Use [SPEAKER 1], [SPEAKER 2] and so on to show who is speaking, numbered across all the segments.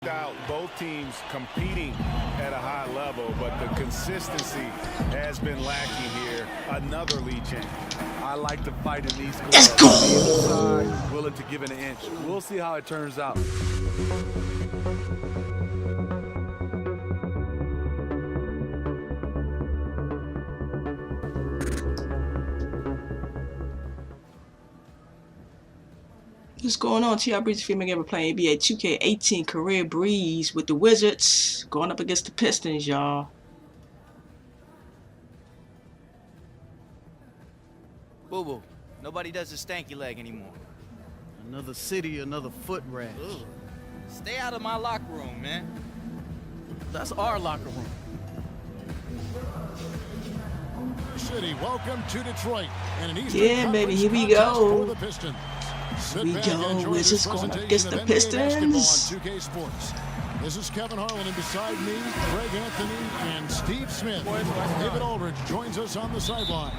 [SPEAKER 1] out both teams competing at a high level, but the consistency has been lacking here. Another lead change.
[SPEAKER 2] I like to fight in these clubs. Inside, willing to give it an inch. We'll see how it turns out.
[SPEAKER 3] What's going on? QuietTrBreeze, female gamer playing NBA 2K18 Career Breeze with the Wizards going up against the Pistons, y'all.
[SPEAKER 4] Boo boo. Nobody does the stanky leg anymore.
[SPEAKER 5] Another city, another foot rash.
[SPEAKER 4] Ugh. Stay out of my locker room, man.
[SPEAKER 5] That's our locker room.
[SPEAKER 6] City, welcome to Detroit. And an Eastern
[SPEAKER 3] Yeah, baby, here we go.
[SPEAKER 6] for the Pistons.
[SPEAKER 3] Here we go. Wizards going up against the Pistons.
[SPEAKER 6] 2K Sports. This is Kevin Harlan, and beside me, Greg Anthony and Steve Smith. David Aldridge joins us on the sideline.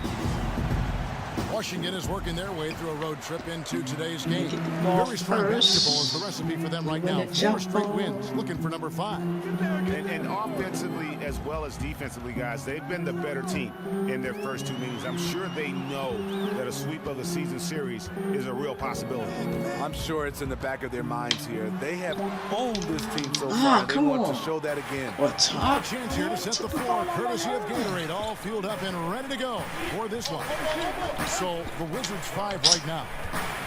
[SPEAKER 6] Washington is working their way through a road trip into today's game. Very strong basketball is the recipe for them right now. 4 straight wins, looking for number 5.
[SPEAKER 1] And offensively as well as defensively, guys, they've been the better team in their first 2 meetings. I'm sure they know that a sweep of the season series is a real possibility.
[SPEAKER 2] I'm sure it's in the back of their minds here. They have owned this team so far. They want to show that again.
[SPEAKER 3] What's up?
[SPEAKER 6] A chance here to set the floor, courtesy of Gatorade, all fueled up and ready to go for this one. So the Wizards 5 right now.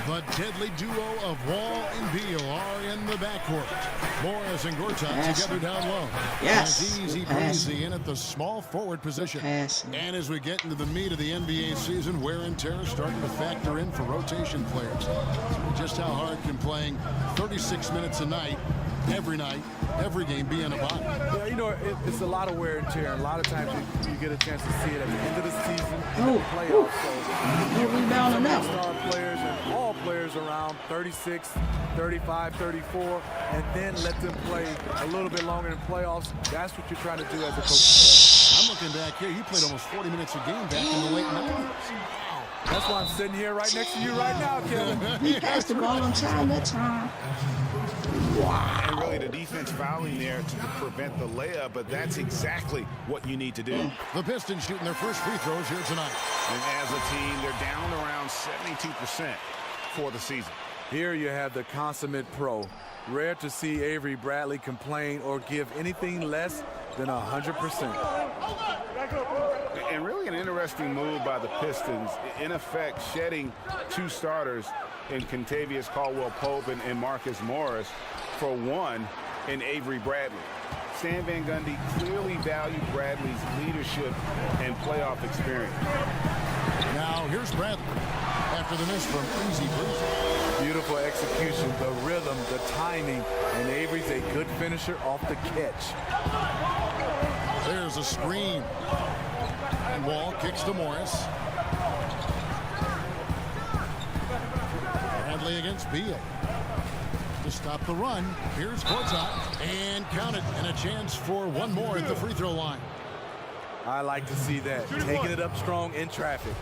[SPEAKER 6] The deadly duo of Wall and Beal are in the backcourt. Morris and Gortat together down low.
[SPEAKER 3] Yes.
[SPEAKER 6] Easy breezy in at the small forward position. And as we get into the meat of the NBA season, wear and tear is starting to factor in for rotation players. So just how hard can playing 36 minutes a night, every game be in a body?
[SPEAKER 2] Yeah, you know, it's a lot of wear and tear. And a lot of times you get a chance to see it at the end of the season, in the playoffs. So,
[SPEAKER 3] rebound on that
[SPEAKER 2] star players and all players around 36, 35, 34, and then let them play a little bit longer in playoffs. That's what you're trying to do as a coach.
[SPEAKER 6] I'm looking back here. You played almost 40 minutes a game back in the late 90s.
[SPEAKER 2] That's why I'm sitting here right next to you right now, Kevin.
[SPEAKER 3] He passed the ball on time that time. Wow.
[SPEAKER 1] And really the defense fouling there to prevent the layup, but that's exactly what you need to do.
[SPEAKER 6] The Pistons shooting their first free throws here tonight.
[SPEAKER 1] And as a team, they're down around 72% for the season.
[SPEAKER 2] Here you have the consummate pro. Rare to see Avery Bradley complain or give anything less than 100%.
[SPEAKER 1] And really an interesting move by the Pistons, in effect shedding 2 starters in Kentavious Caldwell-Pope and Marcus Morris for 1 in Avery Bradley. Stan Van Gundy clearly valued Bradley's leadership and playoff experience.
[SPEAKER 6] Now here's Bradley after the miss from Easy Breeze.
[SPEAKER 2] Beautiful execution, the rhythm, the timing, and Avery's a good finisher off the catch.
[SPEAKER 6] There's a screen. And Wall kicks to Morris. Bradley against Beal. To stop the run, here's Gortat. And count it, and a chance for 1 more at the free throw line.
[SPEAKER 2] I like to see that, taking it up strong in traffic.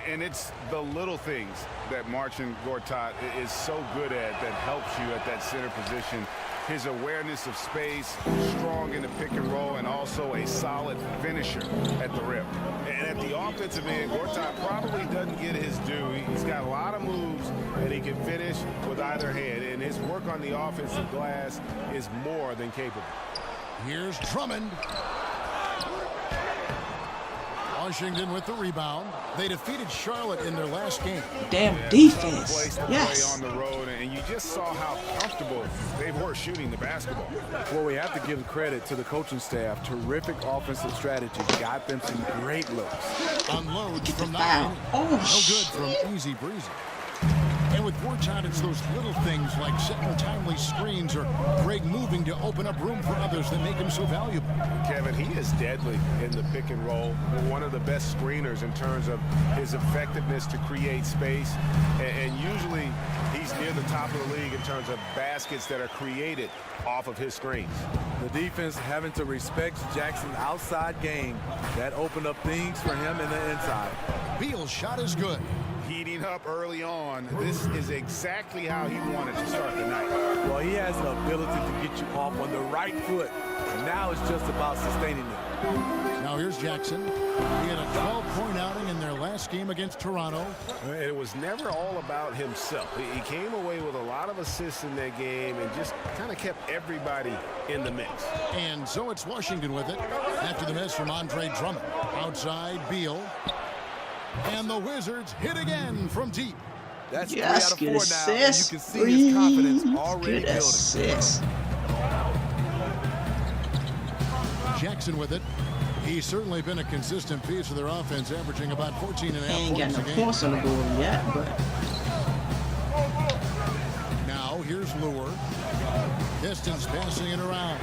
[SPEAKER 1] And it's the little things that Marcin Gortat is so good at that helps you at that center position. His awareness of space, strong in the pick and roll, and also a solid finisher at the rim. And at the offensive end, Gortat probably doesn't get his due. He's got a lot of moves that he can finish with either hand, and his work on the offensive glass is more than capable.
[SPEAKER 6] Here's Drummond. Washington with the rebound. They defeated Charlotte in their last game.
[SPEAKER 3] Damn defense. Yes.
[SPEAKER 1] On the road, and you just saw how comfortable they were shooting the basketball.
[SPEAKER 2] Well, we have to give credit to the coaching staff. Terrific offensive strategy. Got them some great looks.
[SPEAKER 6] Unloads from 9.
[SPEAKER 3] Oh,
[SPEAKER 6] no good from Easy Breezy. And with Gortat, it's those little things like setting timely screens or Greg moving to open up room for others that make him so valuable.
[SPEAKER 1] Kevin, he is deadly in the pick and roll. One of the best screeners in terms of his effectiveness to create space. And usually he's near the top of the league in terms of baskets that are created off of his screens.
[SPEAKER 2] The defense having to respect Jackson's outside game. That opened up things for him in the inside.
[SPEAKER 6] Beal's shot is good.
[SPEAKER 1] heating up early on. This is exactly how he wanted to start the night.
[SPEAKER 2] Well, he has the ability to get you off on the right foot. And now it's just about sustaining it.
[SPEAKER 6] Now here's Jackson. He had a 12-point outing in their last game against Toronto.
[SPEAKER 7] It was never all about himself. He came away with a lot of assists in that game and just kind of kept everybody in the mix.
[SPEAKER 6] And so it's Washington with it after the miss from Andre Drummond. Outside, Beal. And the Wizards hit again from deep.
[SPEAKER 2] That's
[SPEAKER 3] Yes,
[SPEAKER 2] 3 out
[SPEAKER 3] good
[SPEAKER 2] of 4 now, and you
[SPEAKER 3] assist.
[SPEAKER 2] can see his confidence already
[SPEAKER 3] Good
[SPEAKER 2] building.
[SPEAKER 3] assist.
[SPEAKER 6] Jackson with it. He's certainly been a consistent piece of their offense, averaging about 14 and a half
[SPEAKER 3] Ain't got
[SPEAKER 6] points
[SPEAKER 3] no
[SPEAKER 6] a game.
[SPEAKER 3] points on the board yet, but
[SPEAKER 6] Now here's Lure. Distance passing it around.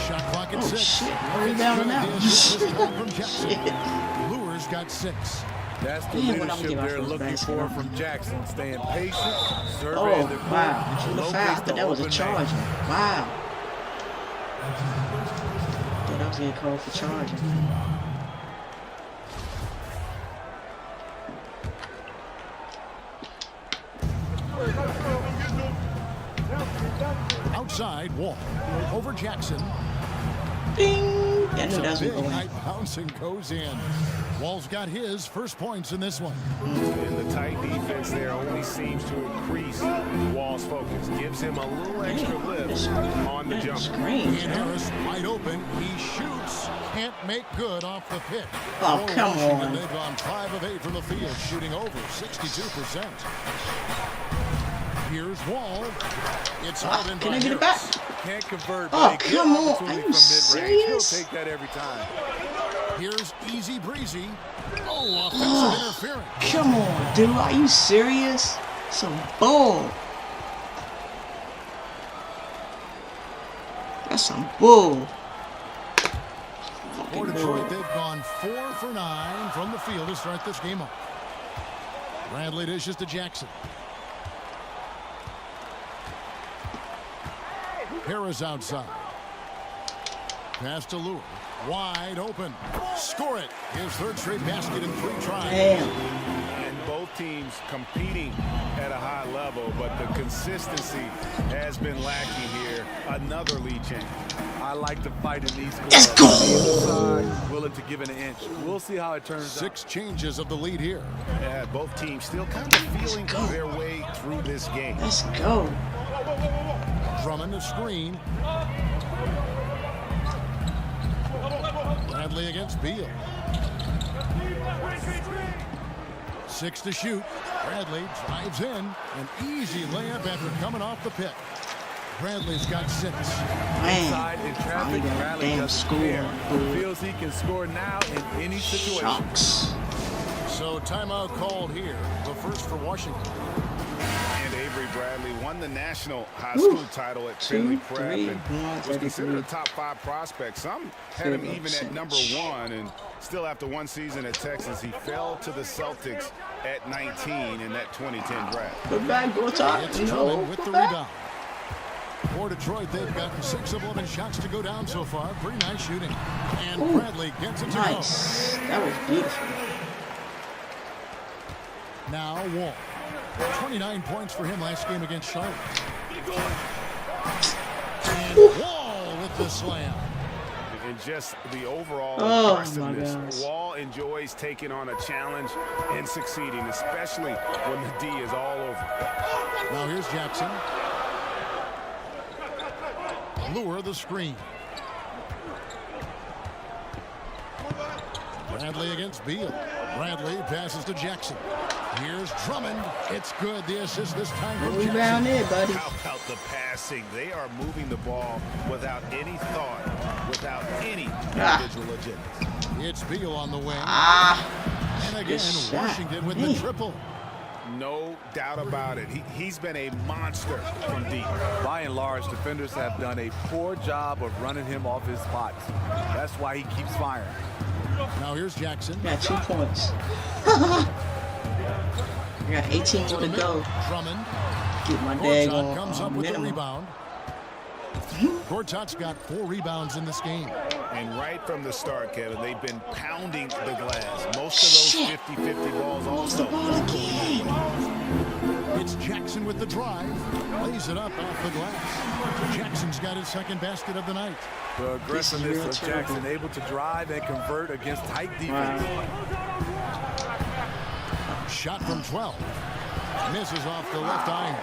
[SPEAKER 6] Shot clock at
[SPEAKER 3] oh
[SPEAKER 6] 6.
[SPEAKER 3] shit, no rebounding now.
[SPEAKER 6] The assist this time from Jackson.
[SPEAKER 3] Shit.
[SPEAKER 6] Lure's got 6.
[SPEAKER 2] That's the
[SPEAKER 3] Damn, when I'm
[SPEAKER 2] leadership
[SPEAKER 3] getting my
[SPEAKER 2] they're
[SPEAKER 3] first
[SPEAKER 2] looking
[SPEAKER 3] basket.
[SPEAKER 2] for from Jackson. Staying patient,
[SPEAKER 3] Oh
[SPEAKER 2] surveying the court,
[SPEAKER 3] wow, the
[SPEAKER 2] locates
[SPEAKER 3] foul,
[SPEAKER 2] the
[SPEAKER 3] but that was a
[SPEAKER 2] open
[SPEAKER 3] charger.
[SPEAKER 2] man.
[SPEAKER 3] Wow. Thought I was getting called for charging.
[SPEAKER 6] Outside, Wall. Over Jackson.
[SPEAKER 3] Ding! I knew that was
[SPEAKER 6] Big
[SPEAKER 3] going.
[SPEAKER 6] high bounce and goes in. Wall's got his first points in this one.
[SPEAKER 7] And the tight defense there only seems to increase Wall's focus. Gives him a little extra lift on the jumper.
[SPEAKER 3] Screen.
[SPEAKER 6] And Harris wide open. He shoots. Can't make good off the pick.
[SPEAKER 3] Oh,
[SPEAKER 6] For
[SPEAKER 3] come
[SPEAKER 6] Washington,
[SPEAKER 3] on.
[SPEAKER 6] They've gone 5 of 8 from the field, shooting over 62%. Here's Wall. It's held in
[SPEAKER 3] Can
[SPEAKER 6] by
[SPEAKER 3] I get it
[SPEAKER 6] Harris.
[SPEAKER 3] back?
[SPEAKER 2] Can't convert,
[SPEAKER 3] Oh,
[SPEAKER 2] but a good
[SPEAKER 3] come on.
[SPEAKER 2] opportunity
[SPEAKER 3] Are you
[SPEAKER 2] from mid-range. He'll
[SPEAKER 3] serious?
[SPEAKER 2] take that every time.
[SPEAKER 6] Here's Easy Breezy. Oh, offensive interference.
[SPEAKER 3] Come on, dude. Are you serious? Some bull. That's some bull.
[SPEAKER 6] For Detroit, they've gone 4 for 9 from the field to start this game up. Bradley dishes to Jackson. Harris outside. Pass to Lure. Wide open. Score it. His third straight basket in 3 tries.
[SPEAKER 3] Damn.
[SPEAKER 1] And both teams competing at a high level, but the consistency has been lacking here. Another lead change.
[SPEAKER 2] I like to fight in these
[SPEAKER 3] Let's
[SPEAKER 2] squads.
[SPEAKER 3] go.
[SPEAKER 2] Either side, willing to give it an inch. We'll see how it turns out.
[SPEAKER 6] 6 changes of the lead here.
[SPEAKER 1] Yeah, both teams still kind of feeling
[SPEAKER 3] go.
[SPEAKER 1] their way through this game.
[SPEAKER 3] Let's go.
[SPEAKER 6] Drummond a screen. Bradley against Beal. 6 to shoot. Bradley drives in. An easy layup after coming off the pick. Bradley's got 6.
[SPEAKER 3] Man.
[SPEAKER 2] Inside in traffic,
[SPEAKER 3] Finally got a
[SPEAKER 2] Bradley
[SPEAKER 3] damn
[SPEAKER 2] doesn't
[SPEAKER 3] score.
[SPEAKER 2] care.
[SPEAKER 3] Bull.
[SPEAKER 2] Feels he can score now in any situation.
[SPEAKER 3] Shucks.
[SPEAKER 6] So timeout called here. The first for Washington.
[SPEAKER 1] And Avery Bradley won the national high school title at Finley Prep
[SPEAKER 3] 3,
[SPEAKER 1] and
[SPEAKER 3] 1,
[SPEAKER 1] was considered a
[SPEAKER 3] 33.
[SPEAKER 1] top 5 prospect. Some had him even at number 1, and still after 1 season at Texas, he fell to the Celtics at 19 in that 2010 draft.
[SPEAKER 3] Put back, go top.
[SPEAKER 6] It's
[SPEAKER 3] No,
[SPEAKER 6] Drummond with the
[SPEAKER 3] put back.
[SPEAKER 6] rebound. For Detroit, they've gotten 6 of 11 shots to go down so far. Pretty nice shooting. And
[SPEAKER 3] Ooh,
[SPEAKER 6] Bradley gets it to
[SPEAKER 3] Nice. That was beautiful.
[SPEAKER 6] go. Now Wall. 29 points for him last game against Charlotte. And Wall with the slam.
[SPEAKER 1] And just the overall
[SPEAKER 3] Oh, my
[SPEAKER 1] impressiveness.
[SPEAKER 3] gosh.
[SPEAKER 1] Wall enjoys taking on a challenge and succeeding, especially when the D is all over.
[SPEAKER 6] Now here's Jackson. Lure the screen. Bradley against Beal. Bradley passes to Jackson. Here's Drummond. It's good. The assist this time from
[SPEAKER 3] Rebound
[SPEAKER 6] Jackson.
[SPEAKER 3] there, buddy.
[SPEAKER 1] How about the passing? They are moving the ball without any thought, without any individual agenda.
[SPEAKER 6] It's Beal on the wing. And again,
[SPEAKER 3] good shot.
[SPEAKER 6] Washington with
[SPEAKER 3] Man.
[SPEAKER 6] the triple.
[SPEAKER 1] No doubt about it. He's been a monster from deep.
[SPEAKER 2] By and large, defenders have done a poor job of running him off his spots. That's why he keeps firing.
[SPEAKER 6] Now here's Jackson.
[SPEAKER 3] Got 2 points. I got 18 more to go.
[SPEAKER 6] Drummond.
[SPEAKER 3] Get my
[SPEAKER 6] Courtside
[SPEAKER 3] daggone
[SPEAKER 6] comes up with the
[SPEAKER 3] minimum.
[SPEAKER 6] rebound. Gortat's got 4 rebounds in this game.
[SPEAKER 7] And right from the start, Kevin, they've been pounding the glass. Most of those 50-50 balls
[SPEAKER 3] Lost the
[SPEAKER 7] also.
[SPEAKER 3] ball again.
[SPEAKER 6] It's Jackson with the drive. Lays it up off the glass. Jackson's got his second basket of the night.
[SPEAKER 2] The aggressiveness
[SPEAKER 3] real
[SPEAKER 2] of Jackson, able to drive and convert against tight defense.
[SPEAKER 6] Shot from 12. Misses off the left iron.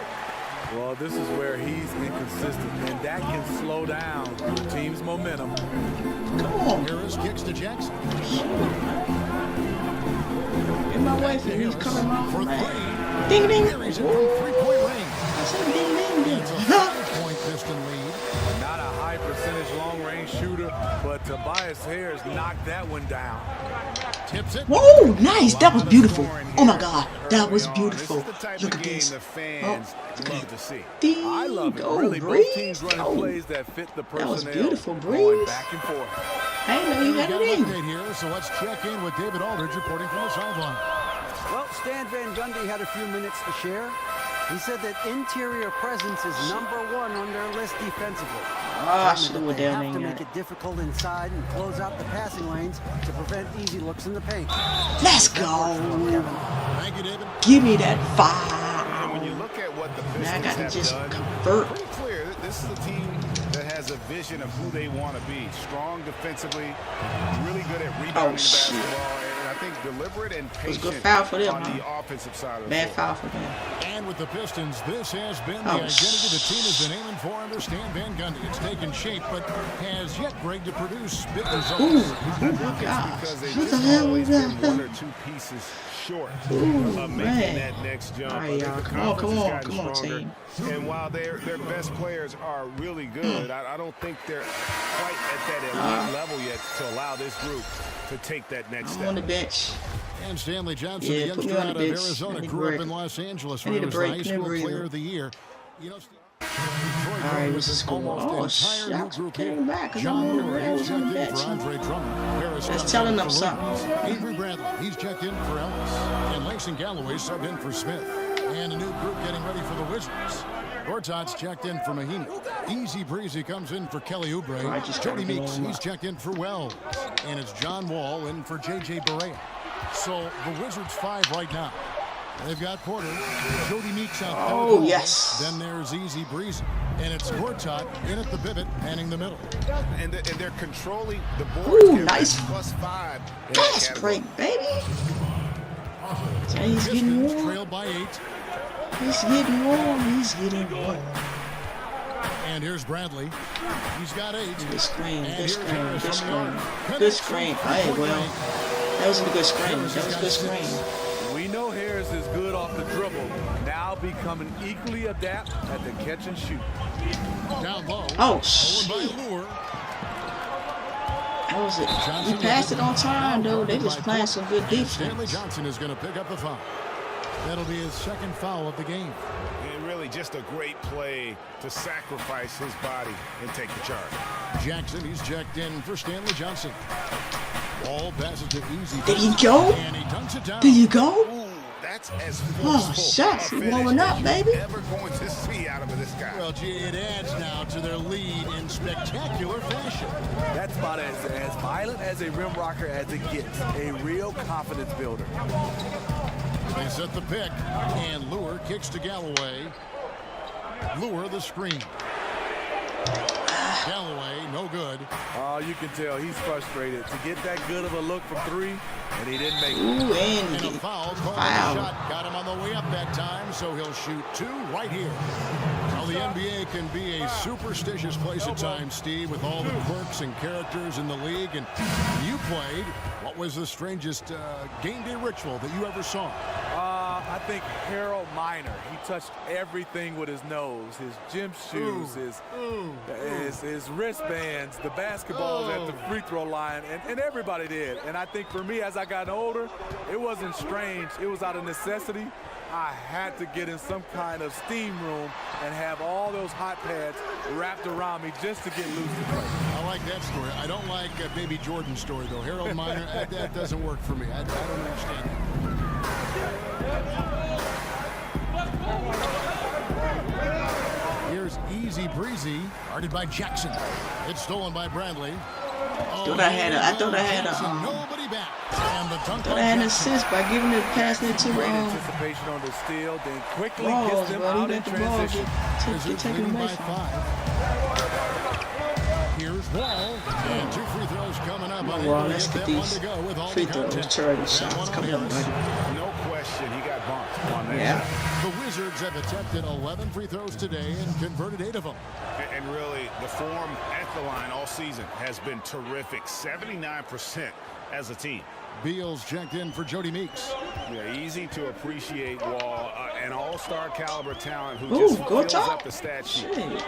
[SPEAKER 2] Well, this is where he's inconsistent, and that can slow down the team's momentum.
[SPEAKER 3] Come on.
[SPEAKER 6] Harris kicks to Jackson.
[SPEAKER 3] Get my wife and he's coming off
[SPEAKER 6] For
[SPEAKER 3] man.
[SPEAKER 6] 3.
[SPEAKER 3] Ding ding.
[SPEAKER 6] Carries it from 3-point range.
[SPEAKER 3] I said ding ding ding.
[SPEAKER 6] It's a 5-point Piston lead.
[SPEAKER 2] Not a high percentage long-range shooter, but Tobias Harris knocked that one down.
[SPEAKER 6] Tips it.
[SPEAKER 3] Whoa, nice. That was beautiful. Oh my God, that was beautiful.
[SPEAKER 7] This is the type
[SPEAKER 3] Look
[SPEAKER 7] of
[SPEAKER 3] at
[SPEAKER 7] game
[SPEAKER 3] this.
[SPEAKER 7] the fans love to see.
[SPEAKER 2] I love it.
[SPEAKER 3] Oh,
[SPEAKER 2] Really, both
[SPEAKER 3] Breeze.
[SPEAKER 2] teams running
[SPEAKER 3] Oh,
[SPEAKER 2] plays that fit the
[SPEAKER 3] That was
[SPEAKER 2] personnel.
[SPEAKER 3] beautiful,
[SPEAKER 2] Going
[SPEAKER 3] Breeze.
[SPEAKER 2] back and forth.
[SPEAKER 3] I didn't know you
[SPEAKER 6] We've
[SPEAKER 3] had
[SPEAKER 6] got
[SPEAKER 3] it
[SPEAKER 6] an
[SPEAKER 3] in.
[SPEAKER 6] update here, so let's check in with David Aldridge reporting from the sideline.
[SPEAKER 8] Well, Stan Van Gundy had a few minutes to share. He said that interior presence is #1 on their list defensively.
[SPEAKER 3] Ah, I should have went
[SPEAKER 8] They
[SPEAKER 3] down
[SPEAKER 8] have to
[SPEAKER 3] there.
[SPEAKER 8] make it difficult inside and close out the passing lanes to prevent easy looks in the paint.
[SPEAKER 3] Let's
[SPEAKER 8] That works for them,
[SPEAKER 3] go.
[SPEAKER 8] Kevin.
[SPEAKER 6] Thank you, David.
[SPEAKER 3] Give me that
[SPEAKER 7] And
[SPEAKER 3] fire.
[SPEAKER 7] when you look at what the
[SPEAKER 3] Now I
[SPEAKER 7] Pistons
[SPEAKER 3] got to
[SPEAKER 7] have
[SPEAKER 3] just
[SPEAKER 7] done,
[SPEAKER 3] convert.
[SPEAKER 7] pretty clear that this is a team that has a vision of who they want to be. Strong defensively, really good at rebounding the
[SPEAKER 3] shit.
[SPEAKER 7] basketball, and I think deliberate and
[SPEAKER 3] was a
[SPEAKER 7] patient
[SPEAKER 3] good foul for them,
[SPEAKER 7] on
[SPEAKER 3] huh?
[SPEAKER 7] the offensive side of the
[SPEAKER 3] Bad
[SPEAKER 7] floor.
[SPEAKER 3] foul for them.
[SPEAKER 6] And with the Pistons, this has been the
[SPEAKER 3] Oh,
[SPEAKER 6] identity the team has been aiming for under Stan Van Gundy. It's taken shape, but has yet, Greg, to produce big results.
[SPEAKER 3] Ooh,
[SPEAKER 7] I
[SPEAKER 3] oh
[SPEAKER 7] think
[SPEAKER 3] my
[SPEAKER 7] it's
[SPEAKER 3] gosh.
[SPEAKER 7] because they've
[SPEAKER 3] What the
[SPEAKER 7] just
[SPEAKER 3] hell
[SPEAKER 7] always
[SPEAKER 3] was
[SPEAKER 7] been
[SPEAKER 3] that?
[SPEAKER 7] 1 or 2 pieces short
[SPEAKER 3] Ooh,
[SPEAKER 7] of making
[SPEAKER 3] man.
[SPEAKER 7] that next jump.
[SPEAKER 3] All right,
[SPEAKER 7] I think
[SPEAKER 3] y'all.
[SPEAKER 7] the
[SPEAKER 3] Come on,
[SPEAKER 7] confidence has gotten
[SPEAKER 3] come on,
[SPEAKER 7] stronger.
[SPEAKER 3] team.
[SPEAKER 7] And while their best players are really good, I don't think they're quite at that elite level yet to allow this group to take that next
[SPEAKER 3] I'm on the
[SPEAKER 7] step.
[SPEAKER 3] bench.
[SPEAKER 6] And Stanley Johnson,
[SPEAKER 3] Yeah,
[SPEAKER 6] the
[SPEAKER 3] put me
[SPEAKER 6] youngster
[SPEAKER 3] on
[SPEAKER 6] out
[SPEAKER 3] the
[SPEAKER 6] of
[SPEAKER 3] bench. I
[SPEAKER 6] Arizona,
[SPEAKER 3] need a
[SPEAKER 6] grew up
[SPEAKER 3] break.
[SPEAKER 6] in Los Angeles,
[SPEAKER 3] I
[SPEAKER 6] where
[SPEAKER 3] need
[SPEAKER 6] he
[SPEAKER 3] a
[SPEAKER 6] was
[SPEAKER 3] break.
[SPEAKER 6] the high
[SPEAKER 3] Give me a
[SPEAKER 6] school
[SPEAKER 3] breather.
[SPEAKER 6] player of the year. You know,
[SPEAKER 3] All right, what's the score?
[SPEAKER 6] almost
[SPEAKER 3] Oh,
[SPEAKER 6] entire new
[SPEAKER 3] shots
[SPEAKER 6] group
[SPEAKER 3] came
[SPEAKER 6] here.
[SPEAKER 3] back 'cause
[SPEAKER 6] John
[SPEAKER 3] I'm on the
[SPEAKER 6] Moore,
[SPEAKER 3] rails
[SPEAKER 6] he's
[SPEAKER 3] on the
[SPEAKER 6] checked in
[SPEAKER 3] bench.
[SPEAKER 6] for Andre Drummond. Harris
[SPEAKER 3] That's
[SPEAKER 6] comes
[SPEAKER 3] telling
[SPEAKER 6] in
[SPEAKER 3] them
[SPEAKER 6] for
[SPEAKER 3] something.
[SPEAKER 6] Williams. Avery Bradley, he's checked in for Ellis. And Langston Galloway subbed in for Smith. And a new group getting ready for the Wizards. Gortat's checked in for Mahinmi. Easy Breezy comes in for Kelly Oubre.
[SPEAKER 3] I just
[SPEAKER 6] Jody
[SPEAKER 3] gotta go
[SPEAKER 6] Meeks,
[SPEAKER 3] on
[SPEAKER 6] he's
[SPEAKER 3] up.
[SPEAKER 6] checked in for Wells. And it's John Wall in for J.J. Barea. So the Wizards 5 right now. They've got Porter, Jody Meeks out there.
[SPEAKER 3] Oh, yes.
[SPEAKER 6] Then there's Easy Breezy. And it's Gortat in at the pivot, manning the middle.
[SPEAKER 7] And they're controlling the board.
[SPEAKER 3] Ooh, nice.
[SPEAKER 7] +5 in that
[SPEAKER 3] Fast
[SPEAKER 7] category.
[SPEAKER 3] break, baby. So he's getting
[SPEAKER 6] Pistons
[SPEAKER 3] warm.
[SPEAKER 6] trail by 8.
[SPEAKER 3] He's getting warm. He's getting warm.
[SPEAKER 6] And here's Bradley. He's got 8.
[SPEAKER 3] Good screen.
[SPEAKER 6] And
[SPEAKER 3] Good
[SPEAKER 6] here's
[SPEAKER 3] screen.
[SPEAKER 6] Harris
[SPEAKER 3] Good
[SPEAKER 6] from the arc.
[SPEAKER 3] screen. Good screen. Hey, well, that was a good screen. That was a good screen.
[SPEAKER 2] We know Harris is good off the dribble, now becoming equally adept at the catch and shoot.
[SPEAKER 6] Down low.
[SPEAKER 3] Oh,
[SPEAKER 6] Owned
[SPEAKER 3] shit.
[SPEAKER 6] by Lure.
[SPEAKER 3] That was it.
[SPEAKER 6] Johnson
[SPEAKER 3] We passed it on time,
[SPEAKER 6] now
[SPEAKER 3] though. They
[SPEAKER 6] covered
[SPEAKER 3] was
[SPEAKER 6] by
[SPEAKER 3] playing
[SPEAKER 6] Porter.
[SPEAKER 3] some good
[SPEAKER 6] And Stanley
[SPEAKER 3] defense.
[SPEAKER 6] Johnson is going to pick up the foul. That'll be his second foul of the game.
[SPEAKER 7] And really just a great play to sacrifice his body and take the charge.
[SPEAKER 6] Jackson, he's checked in for Stanley Johnson. Ball passes to Easy.
[SPEAKER 3] There you go.
[SPEAKER 6] And he dunks it down.
[SPEAKER 3] There you go.
[SPEAKER 7] Ooh, that's as
[SPEAKER 3] Oh,
[SPEAKER 7] forceful
[SPEAKER 3] shots.
[SPEAKER 7] a
[SPEAKER 3] He's
[SPEAKER 7] finish
[SPEAKER 3] warming up,
[SPEAKER 7] as
[SPEAKER 3] baby.
[SPEAKER 7] you're ever going to see out of this guy.
[SPEAKER 6] Well, gee, it adds now to their lead in spectacular fashion.
[SPEAKER 2] That spot is as violent as a rim rocker as it gets. A real confidence builder.
[SPEAKER 6] They set the pick, and Lure kicks to Galloway. Lure the screen. Galloway, no good.
[SPEAKER 2] Oh, you can tell he's frustrated to get that good of a look from 3, and he didn't make it.
[SPEAKER 3] Ooh, and
[SPEAKER 6] And a
[SPEAKER 3] he
[SPEAKER 6] foul called on
[SPEAKER 3] foul.
[SPEAKER 6] the shot. Got him on the way up that time, so he'll shoot 2 right here. Well, the NBA can be a superstitious place at times, Steve, with all the quirks and characters in the league. And you played. What was the strangest game day ritual that you ever saw?
[SPEAKER 2] I think Harold Miner. He touched everything with his nose, his gym shoes, his wristbands, the basketballs at the free throw line, and everybody did. And I think for me, as I got older, it wasn't strange. It was out of necessity. I had to get in some kind of steam room and have all those hot pads wrapped around me just to get loose to play.
[SPEAKER 6] I like that story. I don't like Baby Jordan's story, though. Harold Miner, that doesn't work for me. I don't understand that. Here's Easy easy breezy. Guarded by Jackson. It's stolen by Bradley.
[SPEAKER 3] Thought I had
[SPEAKER 6] Nobody back. And the dunk
[SPEAKER 3] thought I had an assist by giving it, passing it to
[SPEAKER 2] Great anticipation on the steal, then quickly
[SPEAKER 3] Balls,
[SPEAKER 2] gets them
[SPEAKER 3] bro.
[SPEAKER 2] out
[SPEAKER 3] You
[SPEAKER 2] in
[SPEAKER 3] let the ball
[SPEAKER 2] transition.
[SPEAKER 3] get taken
[SPEAKER 6] leading
[SPEAKER 3] away
[SPEAKER 6] by
[SPEAKER 3] from
[SPEAKER 6] 5. Here's Wall. And 2 free throws coming up.
[SPEAKER 3] Well, let's get these free throws, charity shots. Come on, buddy.
[SPEAKER 1] No question, he got bumped on that
[SPEAKER 3] Yeah.
[SPEAKER 1] shot.
[SPEAKER 6] The Wizards have attempted 11 free throws today and converted 8 of them.
[SPEAKER 1] And really, the form at the line all season has been terrific. 79% as a team.
[SPEAKER 6] Beals checked in for Jody Meeks.
[SPEAKER 1] Yeah, easy to appreciate Wall, an all-star caliber talent who
[SPEAKER 3] Ooh,
[SPEAKER 1] just
[SPEAKER 3] go
[SPEAKER 1] fills
[SPEAKER 3] talk.
[SPEAKER 1] up the stat sheet.
[SPEAKER 3] Shit.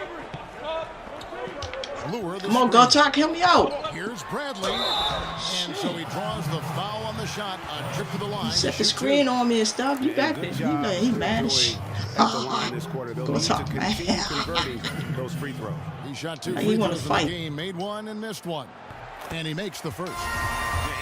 [SPEAKER 6] Lure the
[SPEAKER 3] Come on,
[SPEAKER 6] screen.
[SPEAKER 3] go talk. Help me out.
[SPEAKER 6] Here's Bradley. And so he draws the foul on the shot. A trip to the line.
[SPEAKER 3] Set the
[SPEAKER 6] Shoot
[SPEAKER 3] screen
[SPEAKER 6] 2.
[SPEAKER 3] on me and stuff. You back there.
[SPEAKER 1] Good
[SPEAKER 3] You know
[SPEAKER 1] job
[SPEAKER 3] he mad as shit.
[SPEAKER 1] at the line this quarter. They'll
[SPEAKER 3] Go
[SPEAKER 1] need to
[SPEAKER 3] talk, man.
[SPEAKER 1] continue converting those free throws.
[SPEAKER 6] He shot 2
[SPEAKER 3] Now
[SPEAKER 6] free
[SPEAKER 3] he wanna
[SPEAKER 6] throws in the
[SPEAKER 3] fight.
[SPEAKER 6] game. Made 1 and missed 1. And he makes the first.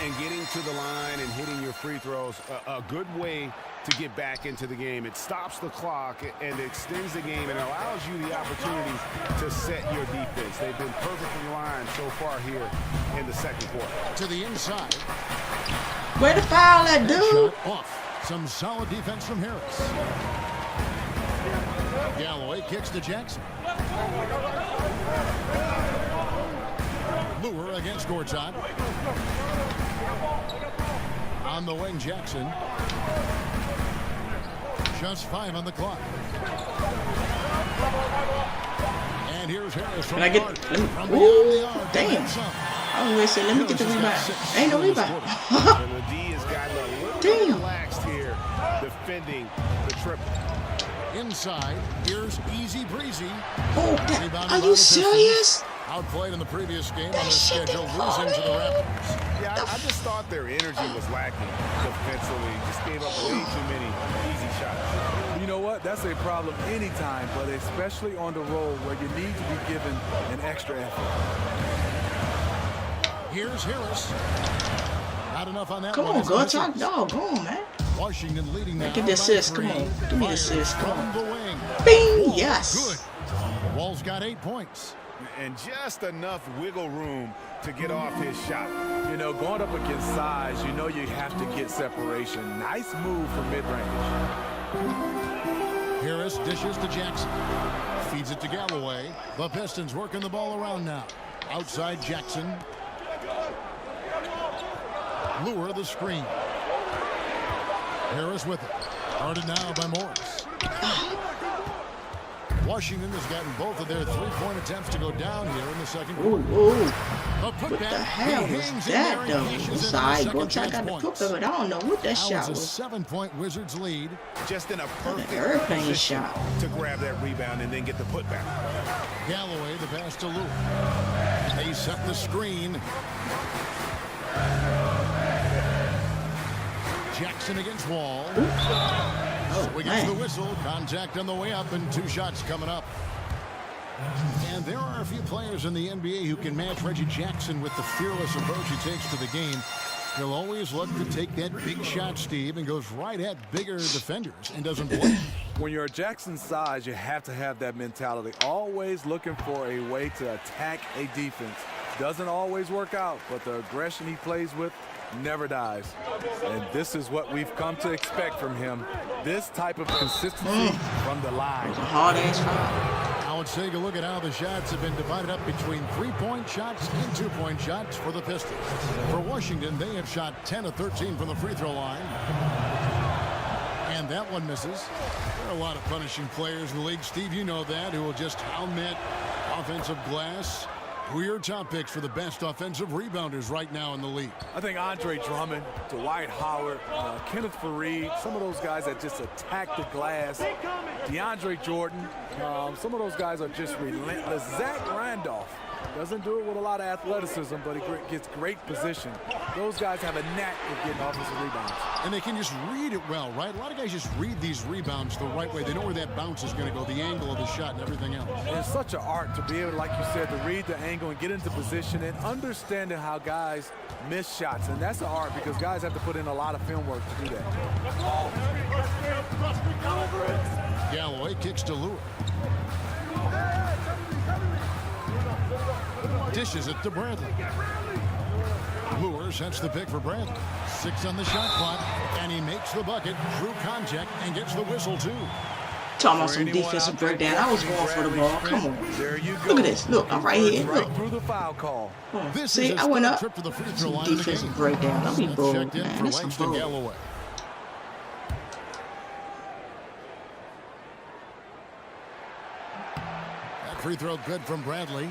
[SPEAKER 1] And getting to the line and hitting your free throws, a good way to get back into the game. It stops the clock and extends the game and allows you the opportunity to set your defense. They've been perfectly lined so far here in the second quarter.
[SPEAKER 6] To the inside.
[SPEAKER 3] Where the foul at,
[SPEAKER 6] That
[SPEAKER 3] dude?
[SPEAKER 6] shot off. Some solid defense from Harris. Galloway kicks to Jackson. Lure against Gortat. On the wing, Jackson. Just 5 on the clock. And here's Harris from
[SPEAKER 3] Can I get?
[SPEAKER 6] Hart.
[SPEAKER 3] Let me,
[SPEAKER 6] From
[SPEAKER 3] ooh,
[SPEAKER 6] beyond the arc.
[SPEAKER 3] damn!
[SPEAKER 6] And some.
[SPEAKER 3] I was gonna say, let me get the rebound. Ain't no rebound.
[SPEAKER 1] And the D has gotten a little bit
[SPEAKER 3] Damn.
[SPEAKER 1] relaxed here, defending the triple.
[SPEAKER 6] Inside, here's easy breezy.
[SPEAKER 3] Oh,
[SPEAKER 6] Rebounded
[SPEAKER 3] that,
[SPEAKER 6] by
[SPEAKER 3] are
[SPEAKER 6] the
[SPEAKER 3] you
[SPEAKER 6] Pistons.
[SPEAKER 3] serious?
[SPEAKER 6] Outplayed in the previous game on
[SPEAKER 3] That
[SPEAKER 6] the
[SPEAKER 3] shit
[SPEAKER 6] schedule,
[SPEAKER 3] didn't
[SPEAKER 6] losing to the
[SPEAKER 3] fall in.
[SPEAKER 6] Raptors.
[SPEAKER 1] Yeah, I just thought their energy was lacking defensively. Just gave up way too many easy shots.
[SPEAKER 2] You know what? That's a problem anytime, but especially on the road where you need to be given an extra effort.
[SPEAKER 6] Here's Harris. Not enough on that
[SPEAKER 3] Come
[SPEAKER 6] one.
[SPEAKER 3] on,
[SPEAKER 6] It's
[SPEAKER 3] go
[SPEAKER 6] missing.
[SPEAKER 3] talk, dog. Go on, man.
[SPEAKER 6] Washington leading now.
[SPEAKER 3] Get the
[SPEAKER 6] by
[SPEAKER 3] assist.
[SPEAKER 6] 3.
[SPEAKER 3] Come on. Give me the assist. Come
[SPEAKER 6] From
[SPEAKER 3] on.
[SPEAKER 6] the wing.
[SPEAKER 3] Bing!
[SPEAKER 6] Wall,
[SPEAKER 3] Yes.
[SPEAKER 6] Good. Wall's got 8 points.
[SPEAKER 1] And just enough wiggle room to get off his shot.
[SPEAKER 2] You know, going up against size, you know you have to get separation. Nice move from mid-range.
[SPEAKER 6] Harris dishes to Jackson. Feeds it to Galloway. The Pistons working the ball around now. Outside Jackson. Lure the screen. Harris with it. Guarded now by Morris. Washington has gotten both of their 3-point attempts to go down here in the second
[SPEAKER 3] Ooh,
[SPEAKER 6] quarter.
[SPEAKER 3] ooh.
[SPEAKER 6] What
[SPEAKER 3] What the hell was that, though? It's alright, go check out the clip of it. I don't know what that shot
[SPEAKER 6] a
[SPEAKER 3] was.
[SPEAKER 6] 7-point Wizards lead.
[SPEAKER 1] Just in a perfect
[SPEAKER 3] airplane
[SPEAKER 1] position
[SPEAKER 3] shot.
[SPEAKER 1] to grab that rebound and then get the putback.
[SPEAKER 6] Galloway, the pass to Lure. They set the screen. Jackson against Wall.
[SPEAKER 3] Oh,
[SPEAKER 6] We get the
[SPEAKER 3] man.
[SPEAKER 6] whistle. Contact on the way up and 2 shots coming up. And there are a few players in the NBA who can match Reggie Jackson with the fearless approach he takes to the game. He'll always look to take that big shot, Steve, and goes right at bigger defenders and doesn't blink.
[SPEAKER 2] When you're Jackson's size, you have to have that mentality. Always looking for a way to attack a defense. Doesn't always work out, but the aggression he plays with never dies. And this is what we've come to expect from him. This type of consistency from the line.
[SPEAKER 3] A hard ass foul.
[SPEAKER 6] Now let's take a look at how the shots have been divided up between 3-point shots and 2-point shots for the Pistons. For Washington, they have shot 10 of 13 from the free throw line. And that one misses. There are a lot of punishing players in the league. Steve, you know that, who will just hound that offensive glass. Who are your top picks for the best offensive rebounders right now in the league?
[SPEAKER 2] I think Andre Drummond, Dwight Howard, Kenneth Faried, some of those guys that just attack the glass. DeAndre Jordan, some of those guys are just relentless. Zach Randolph doesn't do it with a lot of athleticism, but he gets great position. Those guys have a knack of getting offensive rebounds.
[SPEAKER 6] And they can just read it well, right? A lot of guys just read these rebounds the right way. They know where that bounce is going to go, the angle of the shot and everything else.
[SPEAKER 2] And it's such an art to be able, like you said, to read the angle and get into position and understanding how guys miss shots. And that's an art because guys have to put in a lot of film work to do that.
[SPEAKER 6] Galloway kicks to Lure. Dishes it to Bradley. Lure sets the pick for Bradley. 6 on the shot clock, and he makes the bucket through contact and gets the whistle too.
[SPEAKER 3] Talking about some defensive breakdown. I was going for the ball. Come on. Look at this. Look, I'm right here. Look.
[SPEAKER 2] Through the foul call.
[SPEAKER 3] See, I went up.
[SPEAKER 6] Trip to the free throw
[SPEAKER 3] Some
[SPEAKER 6] line of the
[SPEAKER 3] defensive
[SPEAKER 6] game.
[SPEAKER 3] breakdown. I'll be
[SPEAKER 6] Smith
[SPEAKER 3] bold,
[SPEAKER 6] checked in
[SPEAKER 3] man.
[SPEAKER 6] for
[SPEAKER 3] That's some
[SPEAKER 6] Langston
[SPEAKER 3] bull.
[SPEAKER 6] Galloway. That free throw good from Bradley.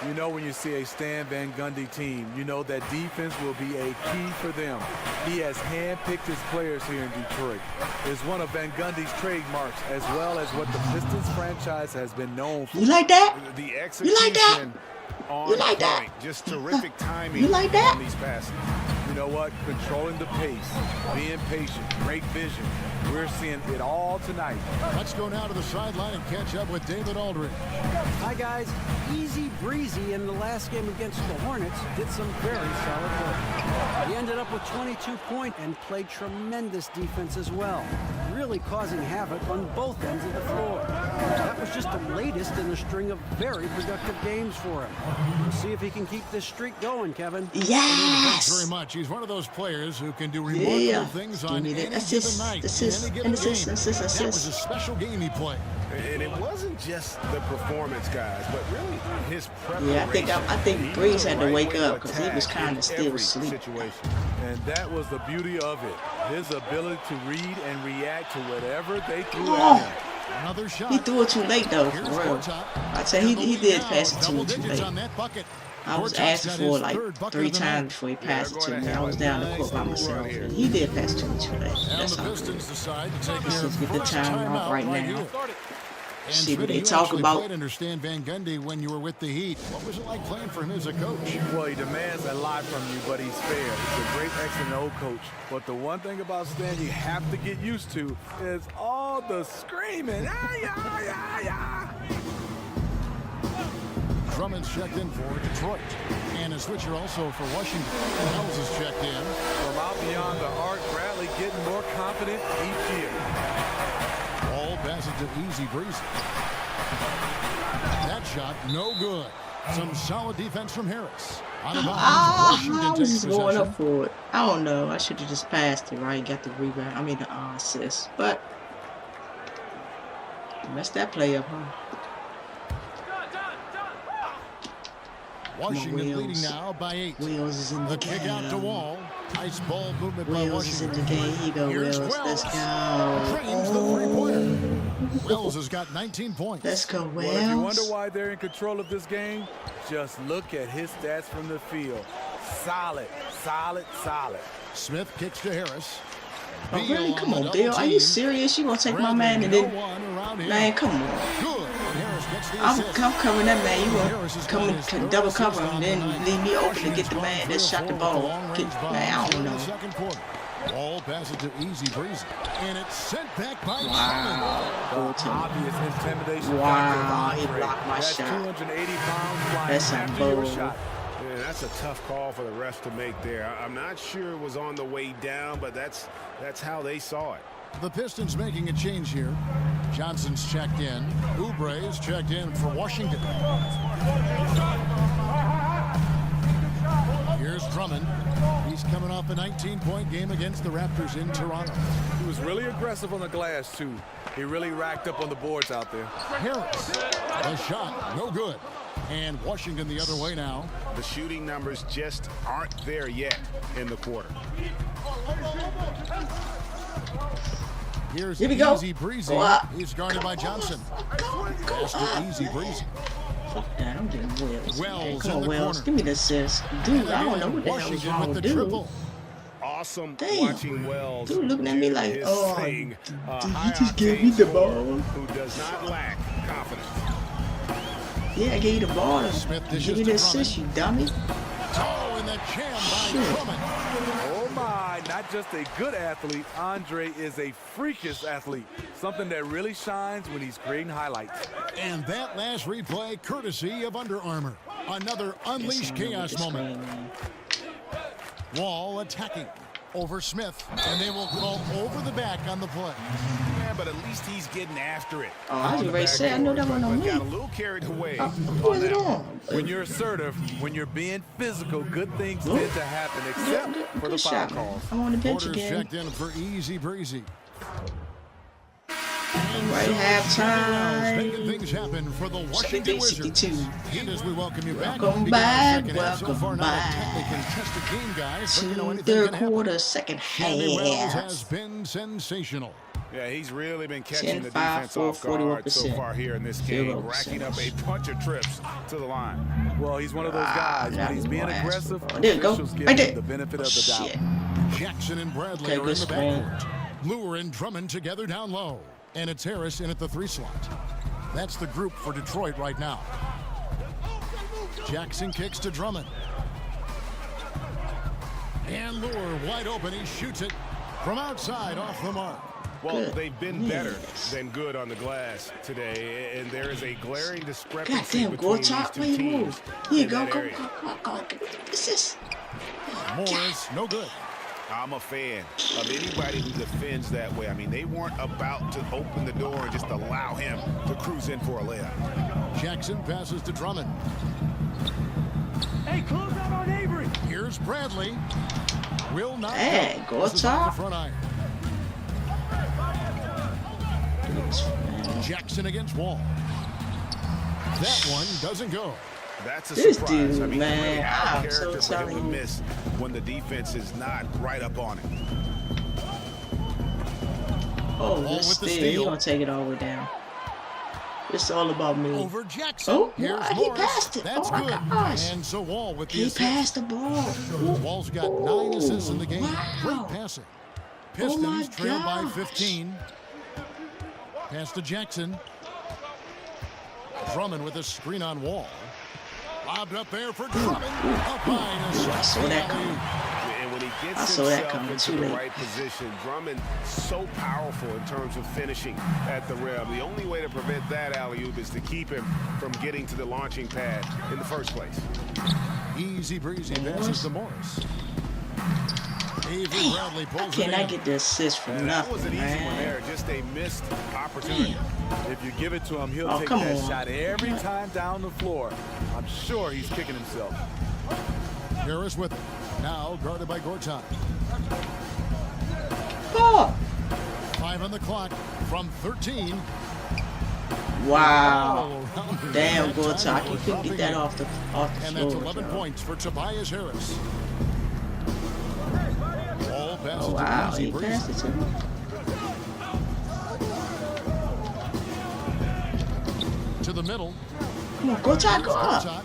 [SPEAKER 2] You know when you see a Stan Van Gundy team, you know that defense will be a key for them. He has handpicked his players here in Detroit. It's one of Van Gundy's trademarks, as well as what the Pistons franchise has been known for.
[SPEAKER 3] You like that?
[SPEAKER 1] The
[SPEAKER 3] You like that?
[SPEAKER 1] execution on
[SPEAKER 3] You like that?
[SPEAKER 1] point. Just terrific timing
[SPEAKER 3] You like that?
[SPEAKER 1] on these passes.
[SPEAKER 2] You know what? Controlling the pace, being patient, great vision. We're seeing it all tonight.
[SPEAKER 6] Let's go now to the sideline and catch up with David Aldridge.
[SPEAKER 8] Hi, guys. Easy breezy in the last game against the Hornets did some very solid work. He ended up with 22 points and played tremendous defense as well, really causing havoc on both ends of the floor. That was just the latest in a string of very productive games for him. We'll see if he can keep this streak going, Kevin.
[SPEAKER 6] Thanks
[SPEAKER 3] Yes.
[SPEAKER 6] very much. He's one of those players who can do remarkable things
[SPEAKER 3] Give
[SPEAKER 6] on
[SPEAKER 3] me
[SPEAKER 6] any
[SPEAKER 3] that
[SPEAKER 6] given
[SPEAKER 3] assist,
[SPEAKER 6] night,
[SPEAKER 3] assist,
[SPEAKER 6] any given
[SPEAKER 3] and assist,
[SPEAKER 6] game.
[SPEAKER 3] assist,
[SPEAKER 6] That was a
[SPEAKER 3] assist.
[SPEAKER 6] special game he played.
[SPEAKER 1] And it wasn't just the performance, guys, but really his preparation.
[SPEAKER 3] Yeah, I think Breeze had to wake up because he was kind of still asleep.
[SPEAKER 1] Situation.
[SPEAKER 2] And that was the beauty of it. His ability to read and react to whatever they threw
[SPEAKER 3] Oh.
[SPEAKER 2] at him.
[SPEAKER 6] Another shot.
[SPEAKER 3] He threw it too late though, for
[SPEAKER 6] Here's
[SPEAKER 3] real.
[SPEAKER 6] Gortat.
[SPEAKER 3] I'd say he did pass it
[SPEAKER 6] Double
[SPEAKER 3] too
[SPEAKER 6] digits
[SPEAKER 3] late.
[SPEAKER 6] on that bucket.
[SPEAKER 3] I was
[SPEAKER 6] Gortat's
[SPEAKER 3] asking
[SPEAKER 6] got
[SPEAKER 3] for
[SPEAKER 6] his
[SPEAKER 3] it like
[SPEAKER 6] third bucket
[SPEAKER 3] 3
[SPEAKER 6] of the night.
[SPEAKER 3] times before he passed it to
[SPEAKER 1] they're
[SPEAKER 3] me.
[SPEAKER 1] gonna
[SPEAKER 3] I was
[SPEAKER 1] have a
[SPEAKER 3] down the
[SPEAKER 1] nice
[SPEAKER 3] court by
[SPEAKER 1] little
[SPEAKER 3] myself.
[SPEAKER 1] run here.
[SPEAKER 3] And he did pass it to me too late.
[SPEAKER 6] And
[SPEAKER 3] That's
[SPEAKER 6] the
[SPEAKER 3] all
[SPEAKER 6] Pistons
[SPEAKER 3] good.
[SPEAKER 6] decide to take
[SPEAKER 3] Let's
[SPEAKER 6] their
[SPEAKER 3] just get the
[SPEAKER 6] first
[SPEAKER 3] timeout right now.
[SPEAKER 6] here. And
[SPEAKER 3] See what
[SPEAKER 6] Smitty,
[SPEAKER 3] they
[SPEAKER 6] you
[SPEAKER 3] talk
[SPEAKER 6] actually
[SPEAKER 3] about.
[SPEAKER 6] played under Stan Van Gundy when you were with the Heat. What was it like playing for him as a coach?
[SPEAKER 2] Well, he demands a lot from you, but he's fair. He's a great X&O coach. But the one thing about Stan you have to get used to is all the screaming.
[SPEAKER 6] Drummond's checked in for Detroit. And a switcher also for Washington. And Hells is checked in.
[SPEAKER 2] From out beyond the arc, Bradley getting more confident each year.
[SPEAKER 6] All passes to Easy Breeze. That shot, no good. Some solid defense from Harris. Out of bounds,
[SPEAKER 3] I
[SPEAKER 6] Washington
[SPEAKER 3] was
[SPEAKER 6] takes
[SPEAKER 3] just going
[SPEAKER 6] possession.
[SPEAKER 3] up for it. I don't know. I should have just passed it, right? Got the rebound. I mean, the assist. But messed that play up, huh?
[SPEAKER 6] Washington
[SPEAKER 3] Wells.
[SPEAKER 6] leading now by 8.
[SPEAKER 3] Wells is in the
[SPEAKER 6] The kick out to
[SPEAKER 3] game.
[SPEAKER 6] Wall. Nice ball movement by
[SPEAKER 3] Wells is in
[SPEAKER 6] Washington.
[SPEAKER 3] the game. Here you go,
[SPEAKER 6] Here's
[SPEAKER 3] Wells. Let's
[SPEAKER 6] Wells.
[SPEAKER 3] go.
[SPEAKER 6] Drains the three-pointer. Wells has got 19 points.
[SPEAKER 3] Let's go,
[SPEAKER 2] Well, if you wonder
[SPEAKER 3] Wells.
[SPEAKER 2] why they're in control of this game, just look at his stats from the field. Solid, solid, solid.
[SPEAKER 6] Smith kicks to Harris.
[SPEAKER 3] Oh, really?
[SPEAKER 6] Beal
[SPEAKER 3] Come
[SPEAKER 6] the
[SPEAKER 3] on,
[SPEAKER 6] double
[SPEAKER 3] Bill. Are you
[SPEAKER 6] team.
[SPEAKER 3] serious? You gonna take my
[SPEAKER 6] Bradley,
[SPEAKER 3] man and
[SPEAKER 6] no
[SPEAKER 3] then,
[SPEAKER 6] one around him.
[SPEAKER 3] man, come on.
[SPEAKER 6] Good. Harris gets the
[SPEAKER 3] I'm
[SPEAKER 6] assist.
[SPEAKER 3] covering that man. You
[SPEAKER 6] Harris has
[SPEAKER 3] gonna
[SPEAKER 6] got
[SPEAKER 3] come
[SPEAKER 6] his
[SPEAKER 3] and
[SPEAKER 6] third
[SPEAKER 3] double
[SPEAKER 6] assist
[SPEAKER 3] cover
[SPEAKER 6] on
[SPEAKER 3] him,
[SPEAKER 6] the
[SPEAKER 3] then
[SPEAKER 6] night.
[SPEAKER 3] leave me open to
[SPEAKER 6] Washington's
[SPEAKER 3] get the
[SPEAKER 6] gone
[SPEAKER 3] man
[SPEAKER 6] 3
[SPEAKER 3] that
[SPEAKER 6] or
[SPEAKER 3] shot the
[SPEAKER 6] 4
[SPEAKER 3] ball.
[SPEAKER 6] with a long-range bomb
[SPEAKER 3] Man, I
[SPEAKER 6] here
[SPEAKER 3] don't
[SPEAKER 6] in
[SPEAKER 3] know.
[SPEAKER 6] the second quarter. Ball passes to Easy Breeze. And it's sent back by
[SPEAKER 3] Wow. Go to him.
[SPEAKER 2] Obvious intimidation
[SPEAKER 3] Wow,
[SPEAKER 2] factor of
[SPEAKER 3] he
[SPEAKER 2] Andre.
[SPEAKER 3] blocked my
[SPEAKER 2] That's
[SPEAKER 3] shot.
[SPEAKER 2] 280 pounds flying
[SPEAKER 3] That's
[SPEAKER 2] after your
[SPEAKER 3] unbold.
[SPEAKER 2] shot.
[SPEAKER 1] Yeah, that's a tough call for the refs to make there. I'm not sure it was on the way down, but that's how they saw it.
[SPEAKER 6] The Pistons making a change here. Johnson's checked in. Oubre is checked in for Washington. Here's Drummond. He's coming off a 19-point game against the Raptors in Toronto.
[SPEAKER 2] He was really aggressive on the glass, too. He really racked up on the boards out there.
[SPEAKER 6] Harris. The shot, no good. And Washington the other way now.
[SPEAKER 1] The shooting numbers just aren't there yet in the quarter.
[SPEAKER 6] Here's
[SPEAKER 3] Here we go.
[SPEAKER 6] Easy Breezy.
[SPEAKER 3] Go up.
[SPEAKER 6] He's guarded by Johnson. Pass to Easy Breezy.
[SPEAKER 3] Fuck that. I'm getting Wells.
[SPEAKER 6] Wells
[SPEAKER 3] Hey,
[SPEAKER 6] in
[SPEAKER 3] come on,
[SPEAKER 6] the
[SPEAKER 3] Wells.
[SPEAKER 6] corner.
[SPEAKER 3] Give me the assist. Dude, I don't know what the hell is
[SPEAKER 6] Washington
[SPEAKER 3] wrong
[SPEAKER 6] with
[SPEAKER 3] with
[SPEAKER 6] the
[SPEAKER 3] dude.
[SPEAKER 6] triple.
[SPEAKER 1] Awesome
[SPEAKER 3] Damn.
[SPEAKER 1] watching Wells.
[SPEAKER 3] Dude looking at me
[SPEAKER 1] do
[SPEAKER 3] like,
[SPEAKER 1] his
[SPEAKER 3] oh,
[SPEAKER 1] thing.
[SPEAKER 3] did he
[SPEAKER 1] High
[SPEAKER 3] just give
[SPEAKER 1] octane
[SPEAKER 3] me the
[SPEAKER 1] scorer
[SPEAKER 3] ball?
[SPEAKER 1] Who does not lack confidence.
[SPEAKER 3] Yeah, I gave you the ball.
[SPEAKER 6] Smith dishes
[SPEAKER 3] Give me
[SPEAKER 6] to
[SPEAKER 3] the assist, you dummy.
[SPEAKER 6] Oh, and the jam by
[SPEAKER 3] Shit.
[SPEAKER 6] Drummond.
[SPEAKER 2] Oh, my. Not just a good athlete. Andre is a freakish athlete. Something that really shines when he's creating highlights.
[SPEAKER 6] And that last replay, courtesy of Under Armour. Another unleashed chaos moment. Wall attacking over Smith, and they will call over the back on the play.
[SPEAKER 2] Yeah,
[SPEAKER 7] but at least he's getting after it.
[SPEAKER 3] Oh, I was ready to say, I know that one on me.
[SPEAKER 7] Got a little carried away.
[SPEAKER 3] Who is it on?
[SPEAKER 2] When you're assertive, when you're being physical, good things tend to happen, except for the foul
[SPEAKER 3] shot, man.
[SPEAKER 2] calls.
[SPEAKER 3] I'm on the bench
[SPEAKER 6] Porter's
[SPEAKER 3] again.
[SPEAKER 6] checked in for easy breezy.
[SPEAKER 3] Right, halftime.
[SPEAKER 6] Making things happen for the Washington Wizards.
[SPEAKER 3] 62.
[SPEAKER 6] And as we welcome you back,
[SPEAKER 3] Welcome
[SPEAKER 6] beginning
[SPEAKER 3] back,
[SPEAKER 6] the second half. So
[SPEAKER 3] welcome
[SPEAKER 6] far, not a
[SPEAKER 3] back.
[SPEAKER 6] tightly contested game, guys, but you know
[SPEAKER 3] To
[SPEAKER 6] anything
[SPEAKER 3] third
[SPEAKER 6] can happen.
[SPEAKER 3] quarter, second
[SPEAKER 6] Andy Wells
[SPEAKER 3] half.
[SPEAKER 6] has been sensational.
[SPEAKER 7] Yeah, he's really been catching the
[SPEAKER 3] 10-5,
[SPEAKER 7] defense off guard so
[SPEAKER 3] 41%.
[SPEAKER 7] far here in this game,
[SPEAKER 3] 0%.
[SPEAKER 7] racking up a bunch of trips to the line.
[SPEAKER 2] Well, he's one of those guys. When he's being aggressive,
[SPEAKER 3] There you go.
[SPEAKER 2] officials give
[SPEAKER 3] Right
[SPEAKER 2] him
[SPEAKER 3] there.
[SPEAKER 2] the benefit of the doubt.
[SPEAKER 3] Shit.
[SPEAKER 6] Jackson and Bradley
[SPEAKER 3] Okay,
[SPEAKER 6] are in
[SPEAKER 3] good
[SPEAKER 6] the
[SPEAKER 3] screen.
[SPEAKER 6] backcourt. Lure and Drummond together down low. And it's Harris in at the 3 slot. That's the group for Detroit right now. Jackson kicks to Drummond. And Lure wide open. He shoots it from outside off the mark.
[SPEAKER 7] Well,
[SPEAKER 3] Good.
[SPEAKER 7] they've been better
[SPEAKER 3] Yes.
[SPEAKER 7] than good on the glass today, and there is a glaring discrepancy
[SPEAKER 3] Goddamn,
[SPEAKER 7] between these
[SPEAKER 3] Gortat,
[SPEAKER 7] two
[SPEAKER 3] where you
[SPEAKER 7] teams.
[SPEAKER 3] move? Here you
[SPEAKER 7] in
[SPEAKER 3] go,
[SPEAKER 7] that
[SPEAKER 3] go,
[SPEAKER 7] area.
[SPEAKER 3] go. Assist.
[SPEAKER 6] Morris, no good.
[SPEAKER 7] I'm a fan of anybody who defends that way. I mean, they weren't about to open the door and just allow him to cruise in for a layup.
[SPEAKER 6] Jackson passes to Drummond.
[SPEAKER 9] Hey, close out on Avery.
[SPEAKER 6] Here's Bradley. Will not
[SPEAKER 3] Hey,
[SPEAKER 6] go. This is off
[SPEAKER 3] Gortat.
[SPEAKER 6] the front iron. Jackson against Wall. That one doesn't go.
[SPEAKER 7] That's a
[SPEAKER 3] This
[SPEAKER 7] surprise.
[SPEAKER 3] dude,
[SPEAKER 7] I mean,
[SPEAKER 3] man,
[SPEAKER 7] really out
[SPEAKER 3] I'm
[SPEAKER 7] of
[SPEAKER 3] so
[SPEAKER 7] character for him to
[SPEAKER 3] telling you.
[SPEAKER 7] miss when the defense is not right up on it.
[SPEAKER 3] Oh,
[SPEAKER 6] Ball
[SPEAKER 3] this
[SPEAKER 6] with the
[SPEAKER 3] steal.
[SPEAKER 6] steal.
[SPEAKER 3] He gonna take it all the way down. It's all about me.
[SPEAKER 6] Over Jackson.
[SPEAKER 3] Oh,
[SPEAKER 6] Here's
[SPEAKER 3] what? He
[SPEAKER 6] Morris.
[SPEAKER 3] passed it.
[SPEAKER 6] That's
[SPEAKER 3] Oh, my
[SPEAKER 6] good.
[SPEAKER 3] gosh.
[SPEAKER 6] And so Wall with the
[SPEAKER 3] He
[SPEAKER 6] assist.
[SPEAKER 3] passed the ball.
[SPEAKER 6] Wall's got 9 assists in the game.
[SPEAKER 3] Wow.
[SPEAKER 6] Great passing.
[SPEAKER 3] Oh,
[SPEAKER 6] Pistons
[SPEAKER 3] my
[SPEAKER 6] trail by
[SPEAKER 3] gosh.
[SPEAKER 6] 15. Pass to Jackson. Drummond with a screen on Wall. Lobbed up there for Drummond. Up high and a
[SPEAKER 3] I saw that coming.
[SPEAKER 7] And when he
[SPEAKER 3] I
[SPEAKER 7] gets
[SPEAKER 3] saw that
[SPEAKER 7] himself
[SPEAKER 3] coming
[SPEAKER 7] into
[SPEAKER 3] too
[SPEAKER 7] the
[SPEAKER 3] late.
[SPEAKER 7] right position, Drummond so powerful in terms of finishing at the rim. The only way to prevent that alley-oop is to keep him from getting to the launching pad in the first place.
[SPEAKER 6] Easy breezy passes to Morris. Avery Bradley
[SPEAKER 3] How
[SPEAKER 6] pulls
[SPEAKER 3] can
[SPEAKER 6] it
[SPEAKER 3] I
[SPEAKER 6] in.
[SPEAKER 3] get the assist from
[SPEAKER 7] That was
[SPEAKER 3] nothing,
[SPEAKER 7] an easy one
[SPEAKER 3] man?
[SPEAKER 7] there, just a missed opportunity.
[SPEAKER 2] If you give it to him, he'll
[SPEAKER 3] Oh,
[SPEAKER 2] take
[SPEAKER 3] come
[SPEAKER 2] that
[SPEAKER 3] on.
[SPEAKER 2] shot every time down the floor. I'm sure he's kicking himself.
[SPEAKER 6] Harris with it. Now guarded by Gortat.
[SPEAKER 3] Oh,
[SPEAKER 6] 5 on the clock from 13.
[SPEAKER 3] wow.
[SPEAKER 6] All around him.
[SPEAKER 3] Damn,
[SPEAKER 6] That time
[SPEAKER 3] Gortat, you
[SPEAKER 6] was
[SPEAKER 3] couldn't get that
[SPEAKER 6] dropping
[SPEAKER 3] off the
[SPEAKER 6] in. And that's
[SPEAKER 3] floor.
[SPEAKER 6] 11
[SPEAKER 3] Joe.
[SPEAKER 6] points for Tobias Harris. Ball passes
[SPEAKER 3] Oh, wow.
[SPEAKER 6] to
[SPEAKER 3] He
[SPEAKER 6] Easy Breezy.
[SPEAKER 3] passed it to me.
[SPEAKER 6] To the middle.
[SPEAKER 3] Come on, Gortat, go up.
[SPEAKER 6] Gortat.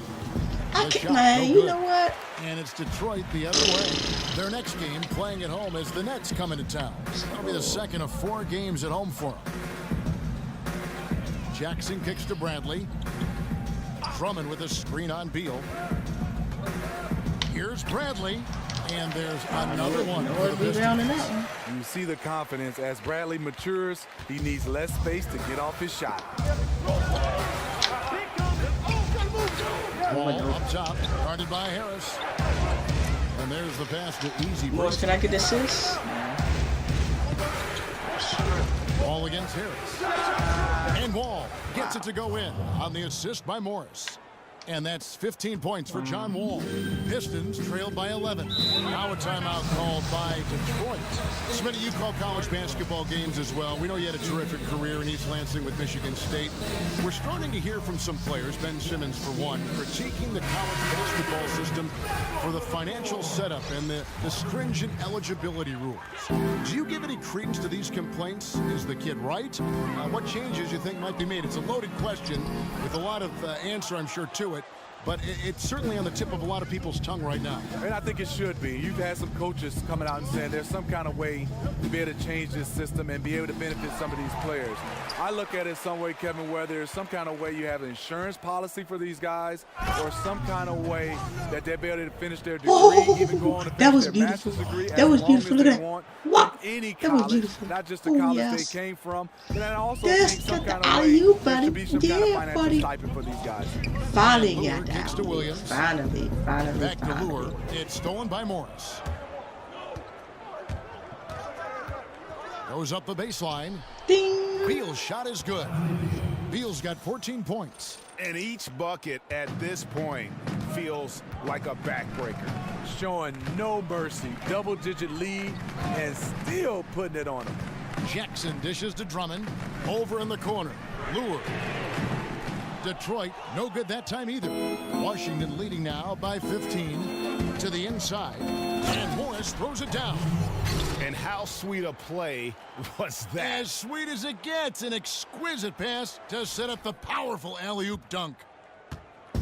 [SPEAKER 3] I
[SPEAKER 6] The
[SPEAKER 3] can't,
[SPEAKER 6] shot,
[SPEAKER 3] man.
[SPEAKER 6] no
[SPEAKER 3] You
[SPEAKER 6] good.
[SPEAKER 3] know what?
[SPEAKER 6] And it's Detroit the other way. Their next game playing at home as the Nets come into town. That'll be the second of 4 games at home for them. Jackson kicks to Bradley. Drummond with a screen on Beal. Here's Bradley. And there's another one
[SPEAKER 3] No
[SPEAKER 6] for the
[SPEAKER 3] rebound in that
[SPEAKER 6] Pistons.
[SPEAKER 3] one.
[SPEAKER 2] You see the confidence. As Bradley matures, he needs less space to get off his shot.
[SPEAKER 6] Ball up top, guarded by Harris. And there's the pass to Easy
[SPEAKER 3] Morris,
[SPEAKER 6] Breezy.
[SPEAKER 3] can I get the assist?
[SPEAKER 6] Ball against Harris. And Wall gets it to go in on the assist by Morris. And that's 15 points for John Wall. Pistons trailed by 11. Now a timeout called by Detroit. Smitty, you call college basketball games as well. We know you had a terrific career in East Lansing with Michigan State. We're starting to hear from some players, Ben Simmons for one, critiquing the college basketball system for the financial setup and the stringent eligibility rules. Do you give any credence to these complaints? Is the kid right? What changes you think might be made? It's a loaded question with a lot of answer, I'm sure, to it. But it's certainly on the tip of a lot of people's tongue right now.
[SPEAKER 2] And I think it should be. You've had some coaches coming out and saying there's some kind of way to be able to change this system and be able to benefit some of these players. I look at it some way, Kevin, where there's some kind of way you have an insurance policy for these guys or some kind of way that they'll be able to finish their degree, even go on to
[SPEAKER 3] That
[SPEAKER 2] finish
[SPEAKER 3] was
[SPEAKER 2] their
[SPEAKER 3] beautiful.
[SPEAKER 2] master's degree
[SPEAKER 3] That
[SPEAKER 2] as
[SPEAKER 3] was
[SPEAKER 2] long
[SPEAKER 3] beautiful.
[SPEAKER 2] as
[SPEAKER 3] Look
[SPEAKER 2] they
[SPEAKER 3] at that.
[SPEAKER 2] want
[SPEAKER 3] Wow.
[SPEAKER 2] in any
[SPEAKER 3] That was
[SPEAKER 2] college,
[SPEAKER 3] beautiful.
[SPEAKER 2] not just the
[SPEAKER 3] Oh,
[SPEAKER 2] college
[SPEAKER 3] yes.
[SPEAKER 2] they came from. But I also
[SPEAKER 3] Yes,
[SPEAKER 2] think some
[SPEAKER 3] got the
[SPEAKER 2] kind of way
[SPEAKER 3] alley-oop,
[SPEAKER 2] there should
[SPEAKER 3] buddy.
[SPEAKER 2] be some kind of
[SPEAKER 3] Yeah,
[SPEAKER 2] financial
[SPEAKER 3] buddy.
[SPEAKER 2] stipend for these guys.
[SPEAKER 3] Finally
[SPEAKER 6] Lure
[SPEAKER 3] got
[SPEAKER 6] kicks
[SPEAKER 3] that.
[SPEAKER 6] to Williams.
[SPEAKER 3] Finally.
[SPEAKER 6] Back to Lure. It's stolen by Morris. Goes up the baseline.
[SPEAKER 3] Ding.
[SPEAKER 6] Beal's shot is good. Beal's got 14 points.
[SPEAKER 7] And each bucket at this point feels like a backbreaker.
[SPEAKER 2] Showing no mercy. Double-digit lead and still putting it on him.
[SPEAKER 6] Jackson dishes to Drummond. Over in the corner. Lure. Detroit, no good that time either. Washington leading now by 15 to the inside. And Morris throws it down.
[SPEAKER 7] And how sweet a play was that?
[SPEAKER 6] As sweet as it gets, an exquisite pass to set up the powerful alley-oop dunk.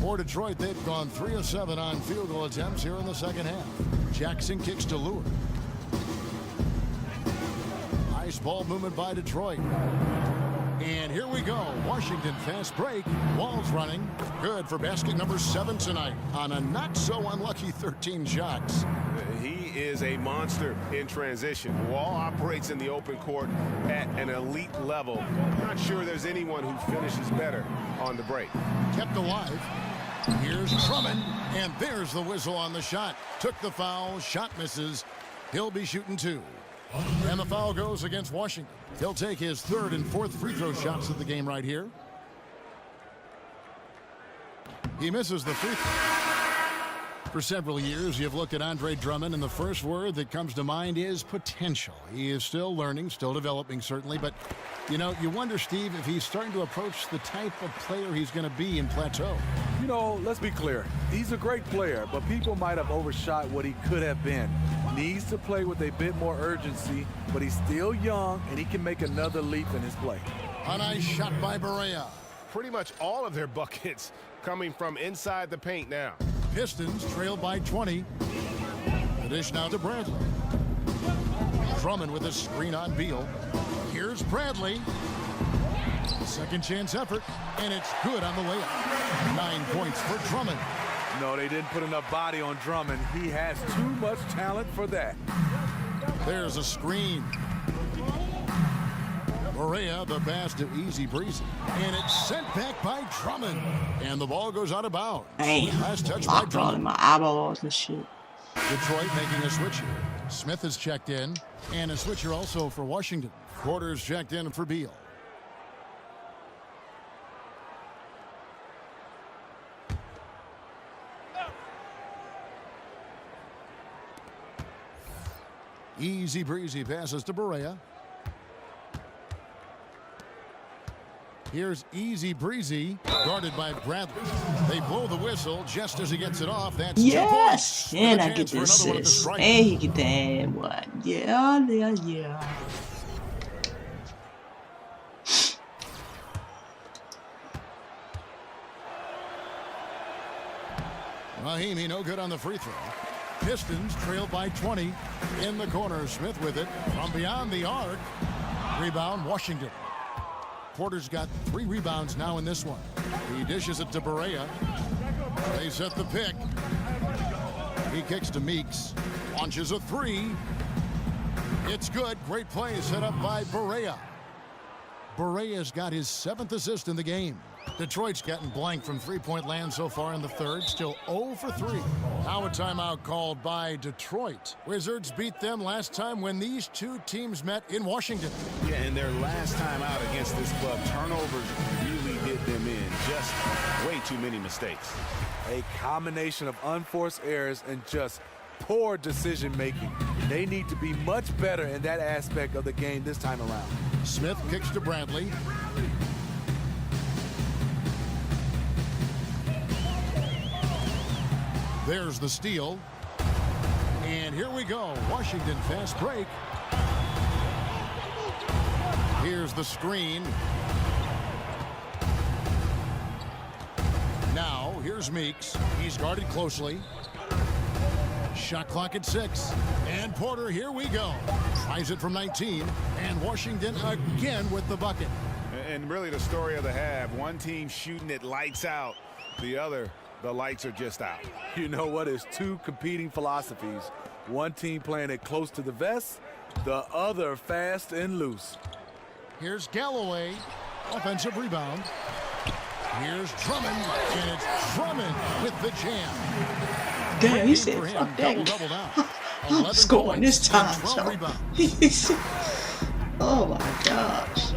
[SPEAKER 6] For Detroit, they've gone 3 of 7 on field goal attempts here in the second half. Jackson kicks to Lure. Nice ball movement by Detroit. And here we go. Washington fast break. Wall's running. Good for basket number 7 tonight on a not so unlucky 13 shots.
[SPEAKER 7] He is a monster in transition. Wall operates in the open court at an elite level. Not sure there's anyone who finishes better on the break.
[SPEAKER 6] Kept alive. Here's Drummond, and there's the whistle on the shot. Took the foul, shot misses. He'll be shooting 2. And the foul goes against Washington. He'll take his 3rd and 4th free throw shots of the game right here. He misses the free throw. For several years, you've looked at Andre Drummond, and the first word that comes to mind is potential. He is still learning, still developing, certainly. But, you know, you wonder, Steve, if he's starting to approach the type of player he's going to be in plateau.
[SPEAKER 2] You know, let's be clear. He's a great player, but people might have overshot what he could have been. Needs to play with a bit more urgency, but he's still young, and he can make another leap in his play.
[SPEAKER 6] A nice shot by Barea.
[SPEAKER 7] Pretty much all of their buckets coming from inside the paint now.
[SPEAKER 6] Pistons trail by 20. The dish now to Bradley. Drummond with a screen on Beal. Here's Bradley. Second chance effort, and it's good on the layup. 9 points for Drummond.
[SPEAKER 2] No, they didn't put enough body on Drummond. He has too much talent for that.
[SPEAKER 6] There's a screen. Barea, the pass to Easy Breezy. And it's sent back by Drummond. And the ball goes out of bounds.
[SPEAKER 3] Damn.
[SPEAKER 6] Last touch by
[SPEAKER 3] Locked in
[SPEAKER 6] Drummond.
[SPEAKER 3] my eyeballs and shit.
[SPEAKER 6] Detroit making a switch here. Smith is checked in. And a switcher also for Washington. Quarters checked in for Beal. Easy Breezy passes to Barea. Here's Easy Breezy, guarded by Bradley. They blow the whistle just as he gets it off. That's 2
[SPEAKER 3] Yes!
[SPEAKER 6] points.
[SPEAKER 3] And
[SPEAKER 6] a
[SPEAKER 3] I
[SPEAKER 6] chance
[SPEAKER 3] get
[SPEAKER 6] for
[SPEAKER 3] the
[SPEAKER 6] another one at the
[SPEAKER 3] assist.
[SPEAKER 6] stripe.
[SPEAKER 3] And he get that one. Yeah.
[SPEAKER 6] Rahimi no good on the free throw. Pistons trail by 20. In the corner, Smith with it. From beyond the arc. Rebound, Washington. Porter's got 3 rebounds now in this one. He dishes it to Barea. They set the pick. He kicks to Meeks. Launches a 3. It's good. Great play set up by Barea. Barea's got his 7th assist in the game. Detroit's gotten blank from three-point land so far in the third. Still 0 for 3. Now a timeout called by Detroit. Wizards beat them last time when these two teams met in Washington.
[SPEAKER 7] Yeah, and their last time out against this club, turnovers really hit them in. Just way too many mistakes.
[SPEAKER 2] A combination of unforced errors and just poor decision making. They need to be much better in that aspect of the game this time around.
[SPEAKER 6] Smith kicks to Bradley. There's the steal. And here we go. Washington fast break. Here's the screen. Now, here's Meeks. He's guarded closely. Shot clock at 6. And Porter, here we go. Tries it from 19. And Washington again with the bucket.
[SPEAKER 7] And really the story of the half. One team shooting it lights out. The other, the lights are just out.
[SPEAKER 2] You know what? It's two competing philosophies. One team playing it close to the vest, the other fast and loose.
[SPEAKER 6] Here's Galloway. Offensive rebound. Here's Drummond. And it's Drummond with the jam.
[SPEAKER 3] Damn, he said,
[SPEAKER 6] Him,
[SPEAKER 3] fuck that.
[SPEAKER 6] double now.
[SPEAKER 3] I'm scoring this time.
[SPEAKER 6] 12
[SPEAKER 3] So.
[SPEAKER 6] rebounds.
[SPEAKER 3] Oh my gosh.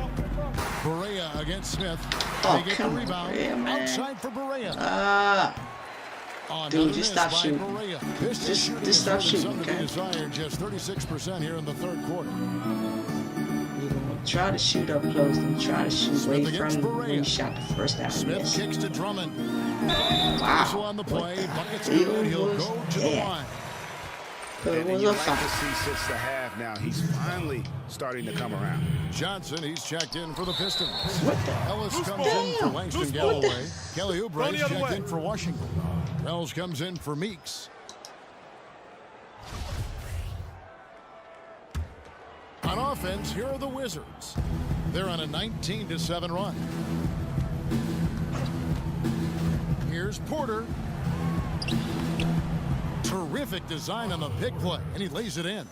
[SPEAKER 6] Berea against Smith.
[SPEAKER 3] Oh,
[SPEAKER 6] They get the
[SPEAKER 3] come on,
[SPEAKER 6] rebound.
[SPEAKER 3] Berea, man.
[SPEAKER 6] Outside for Berea.
[SPEAKER 3] Dude, just stop shooting. Just stop shooting, okay?
[SPEAKER 6] Desired, just 36% here in the third quarter.
[SPEAKER 3] You gonna try to shoot up close and try to shoot away from when you shot the first time.
[SPEAKER 6] Smith kicks to Drummond.
[SPEAKER 3] Wow.
[SPEAKER 6] So on the play, bucket's good. He'll go to the line.
[SPEAKER 3] It was
[SPEAKER 7] You
[SPEAKER 3] a
[SPEAKER 7] like to
[SPEAKER 3] fight.
[SPEAKER 7] see 6 to half now. He's finally starting to come around.
[SPEAKER 6] Johnson, he's checked in for the Pistons.
[SPEAKER 3] What the?
[SPEAKER 6] Ellis comes in for Langston Galloway. Kelly Oubre's checked in for Washington. Wells comes in for Meeks. On offense, here are the Wizards. They're on a 19-7 run. Here's Porter. Terrific design on the pick play, and he lays it in.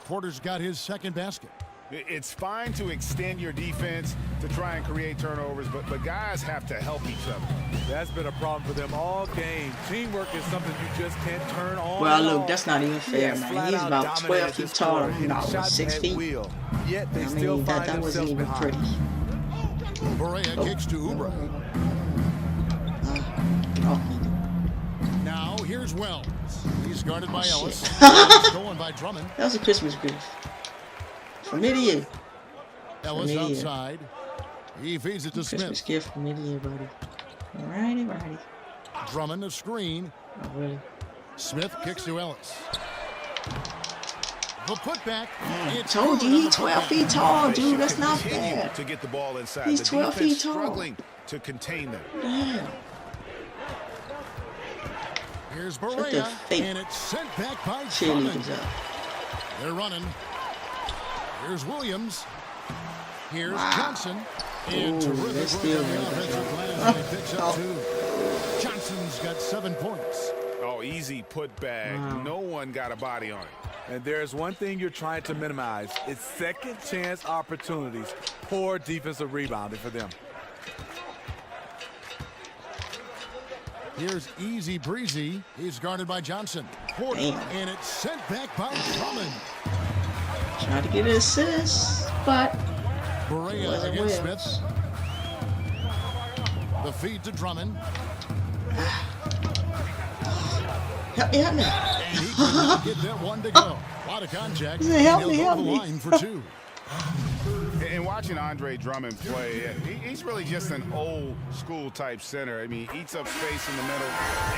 [SPEAKER 6] Porter's got his second basket.
[SPEAKER 1] It's fine to extend your defense to try and create turnovers, but guys have to help each other.
[SPEAKER 2] That's been a problem for them all game. Teamwork is something you just can't turn on.
[SPEAKER 3] Well,
[SPEAKER 2] and
[SPEAKER 3] look,
[SPEAKER 2] off.
[SPEAKER 3] that's not even fair,
[SPEAKER 2] He has
[SPEAKER 3] man.
[SPEAKER 2] flat
[SPEAKER 3] He's
[SPEAKER 2] out
[SPEAKER 3] about
[SPEAKER 2] dominated
[SPEAKER 3] 12 feet
[SPEAKER 2] this
[SPEAKER 3] tall.
[SPEAKER 2] quarter, hitting
[SPEAKER 3] No,
[SPEAKER 2] shots
[SPEAKER 3] 6
[SPEAKER 2] at
[SPEAKER 3] feet.
[SPEAKER 2] will. Yet they
[SPEAKER 3] I
[SPEAKER 2] still
[SPEAKER 3] mean,
[SPEAKER 2] find
[SPEAKER 3] that wasn't
[SPEAKER 2] themselves
[SPEAKER 3] even
[SPEAKER 2] behind.
[SPEAKER 3] pretty.
[SPEAKER 6] Berea kicks to Oubre. Now here's Wells. He's guarded by Ellis. Stolen by Drummond.
[SPEAKER 3] That was a Christmas gift. From me to you.
[SPEAKER 6] Ellis
[SPEAKER 3] From me to you.
[SPEAKER 6] outside. He feeds it to
[SPEAKER 3] Christmas
[SPEAKER 6] Smith.
[SPEAKER 3] gift from me to you, buddy. Alrighty.
[SPEAKER 6] Drummond a screen.
[SPEAKER 3] Oh, really?
[SPEAKER 6] Smith kicks to Ellis. The putback. It's
[SPEAKER 3] Told you,
[SPEAKER 6] good on
[SPEAKER 3] he's
[SPEAKER 6] the
[SPEAKER 3] 12
[SPEAKER 6] putback.
[SPEAKER 3] feet tall,
[SPEAKER 7] They
[SPEAKER 3] dude.
[SPEAKER 7] should
[SPEAKER 3] That's not
[SPEAKER 7] continue
[SPEAKER 3] fair.
[SPEAKER 7] to get the ball inside.
[SPEAKER 3] He's
[SPEAKER 7] The
[SPEAKER 3] 12
[SPEAKER 7] defense
[SPEAKER 3] feet tall.
[SPEAKER 7] struggling to contain them.
[SPEAKER 3] Damn.
[SPEAKER 6] Here's
[SPEAKER 3] Shut the
[SPEAKER 6] Berea,
[SPEAKER 3] fake
[SPEAKER 6] and it's sent back by Drummond.
[SPEAKER 3] cheerleaders up.
[SPEAKER 6] They're running. Here's Williams. Here's
[SPEAKER 3] Wow.
[SPEAKER 6] Johnson. And
[SPEAKER 3] Ooh,
[SPEAKER 6] terrific
[SPEAKER 3] that's
[SPEAKER 6] work
[SPEAKER 3] still
[SPEAKER 6] on the
[SPEAKER 3] good.
[SPEAKER 6] offensive glass. And he picks up 2. Johnson's got 7 points.
[SPEAKER 1] Oh, easy put back.
[SPEAKER 3] Wow.
[SPEAKER 1] No one got a body on it.
[SPEAKER 2] And there's one thing you're trying to minimize. It's second chance opportunities. Poor defensive rebounding for them.
[SPEAKER 6] Here's Easy Breezy. He's guarded by Johnson. Porter.
[SPEAKER 3] Damn.
[SPEAKER 6] And it's sent back by Drummond.
[SPEAKER 3] Trying to get an assist, but
[SPEAKER 6] Berea
[SPEAKER 3] wasn't
[SPEAKER 6] against
[SPEAKER 3] Wills.
[SPEAKER 6] Smith. The feed to Drummond.
[SPEAKER 3] Help me.
[SPEAKER 6] And he could not get that one to go. A lot of contact.
[SPEAKER 3] He said, "Help
[SPEAKER 6] He'll
[SPEAKER 3] me,
[SPEAKER 6] go
[SPEAKER 3] help
[SPEAKER 6] to the
[SPEAKER 3] me."
[SPEAKER 6] line for 2.
[SPEAKER 1] And watching Andre Drummond play, he's really just an old school type center. I mean, he eats up space in the middle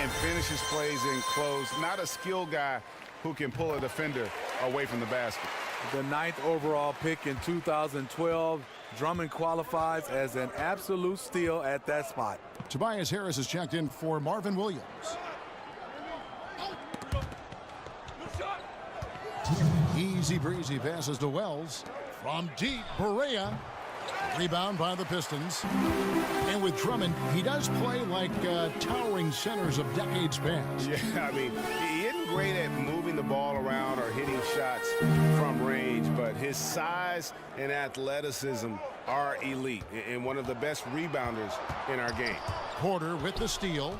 [SPEAKER 1] and finishes plays in close. Not a skill guy who can pull a defender away from the basket.
[SPEAKER 2] The 9th overall pick in 2012. Drummond qualifies as an absolute steal at that spot.
[SPEAKER 6] Tobias Harris is checked in for Marvin Williams. Easy Breezy passes to Wells. From deep, Berea. Rebound by the Pistons. And with Drummond, he does play like towering centers of decades past.
[SPEAKER 1] Yeah, I mean, he isn't great at moving the ball around or hitting shots from range, but his size and athleticism are elite and one of the best rebounders in our game.
[SPEAKER 6] Porter with the steal.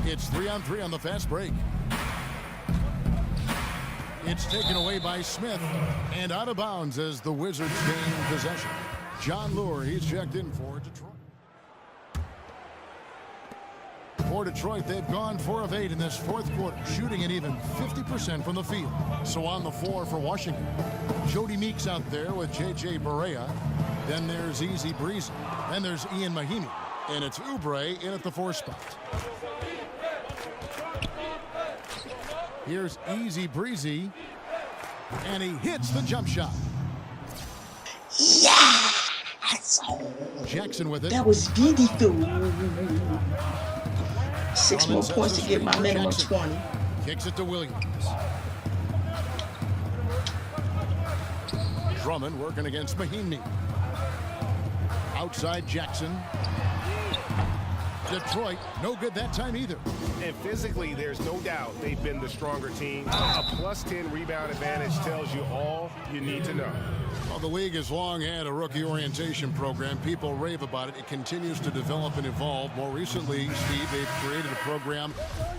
[SPEAKER 6] It's 3-on-3 on the fast break. It's taken away by Smith and out of bounds as the Wizards gain possession. John Lure, he's checked in for Detroit. For Detroit, they've gone 4 of 8 in this fourth quarter, shooting an even 50% from the field. So on the floor for Washington, Jody Meeks out there with J.J. Berea. Then there's Easy Breezy. Then there's Ian Mahimi. And it's Oubre in at the 4 spot. Here's Easy Breezy, and he hits the jump shot.
[SPEAKER 3] Yes!
[SPEAKER 6] Jackson with it.
[SPEAKER 3] That was beautiful. 6 more points to get my minimum 20.
[SPEAKER 6] Kicks it to Williams. Drummond working against Mahimi. Outside Jackson. Detroit, no good that time either.
[SPEAKER 7] And physically, there's no doubt they've been the stronger team. A +10 rebound advantage tells you all you need to know.
[SPEAKER 6] Well, the league has long had a rookie orientation program. People rave about it. It continues to develop and evolve. More recently, Steve, they've created a program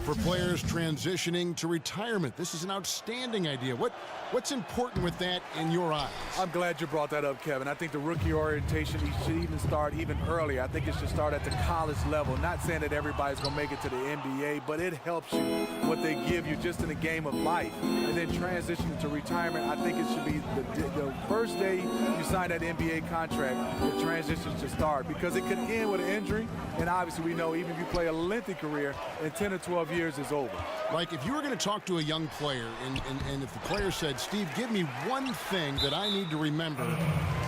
[SPEAKER 6] for players transitioning to retirement. This is an outstanding idea. What's important with that in your eyes?
[SPEAKER 2] I'm glad you brought that up, Kevin. I think the rookie orientation should even start even earlier. I think it should start at the college level. Not saying that everybody's going to make it to the NBA, but it helps you what they give you just in the game of life. And then transitioning to retirement, I think it should be the first day you sign that NBA contract, the transition should start, because it could end with an injury. And obviously we know even if you play a lengthy career, in 10 or 12 years is over.
[SPEAKER 6] Like if you were going to talk to a young player and if the player said, Steve, give me one thing that I need to remember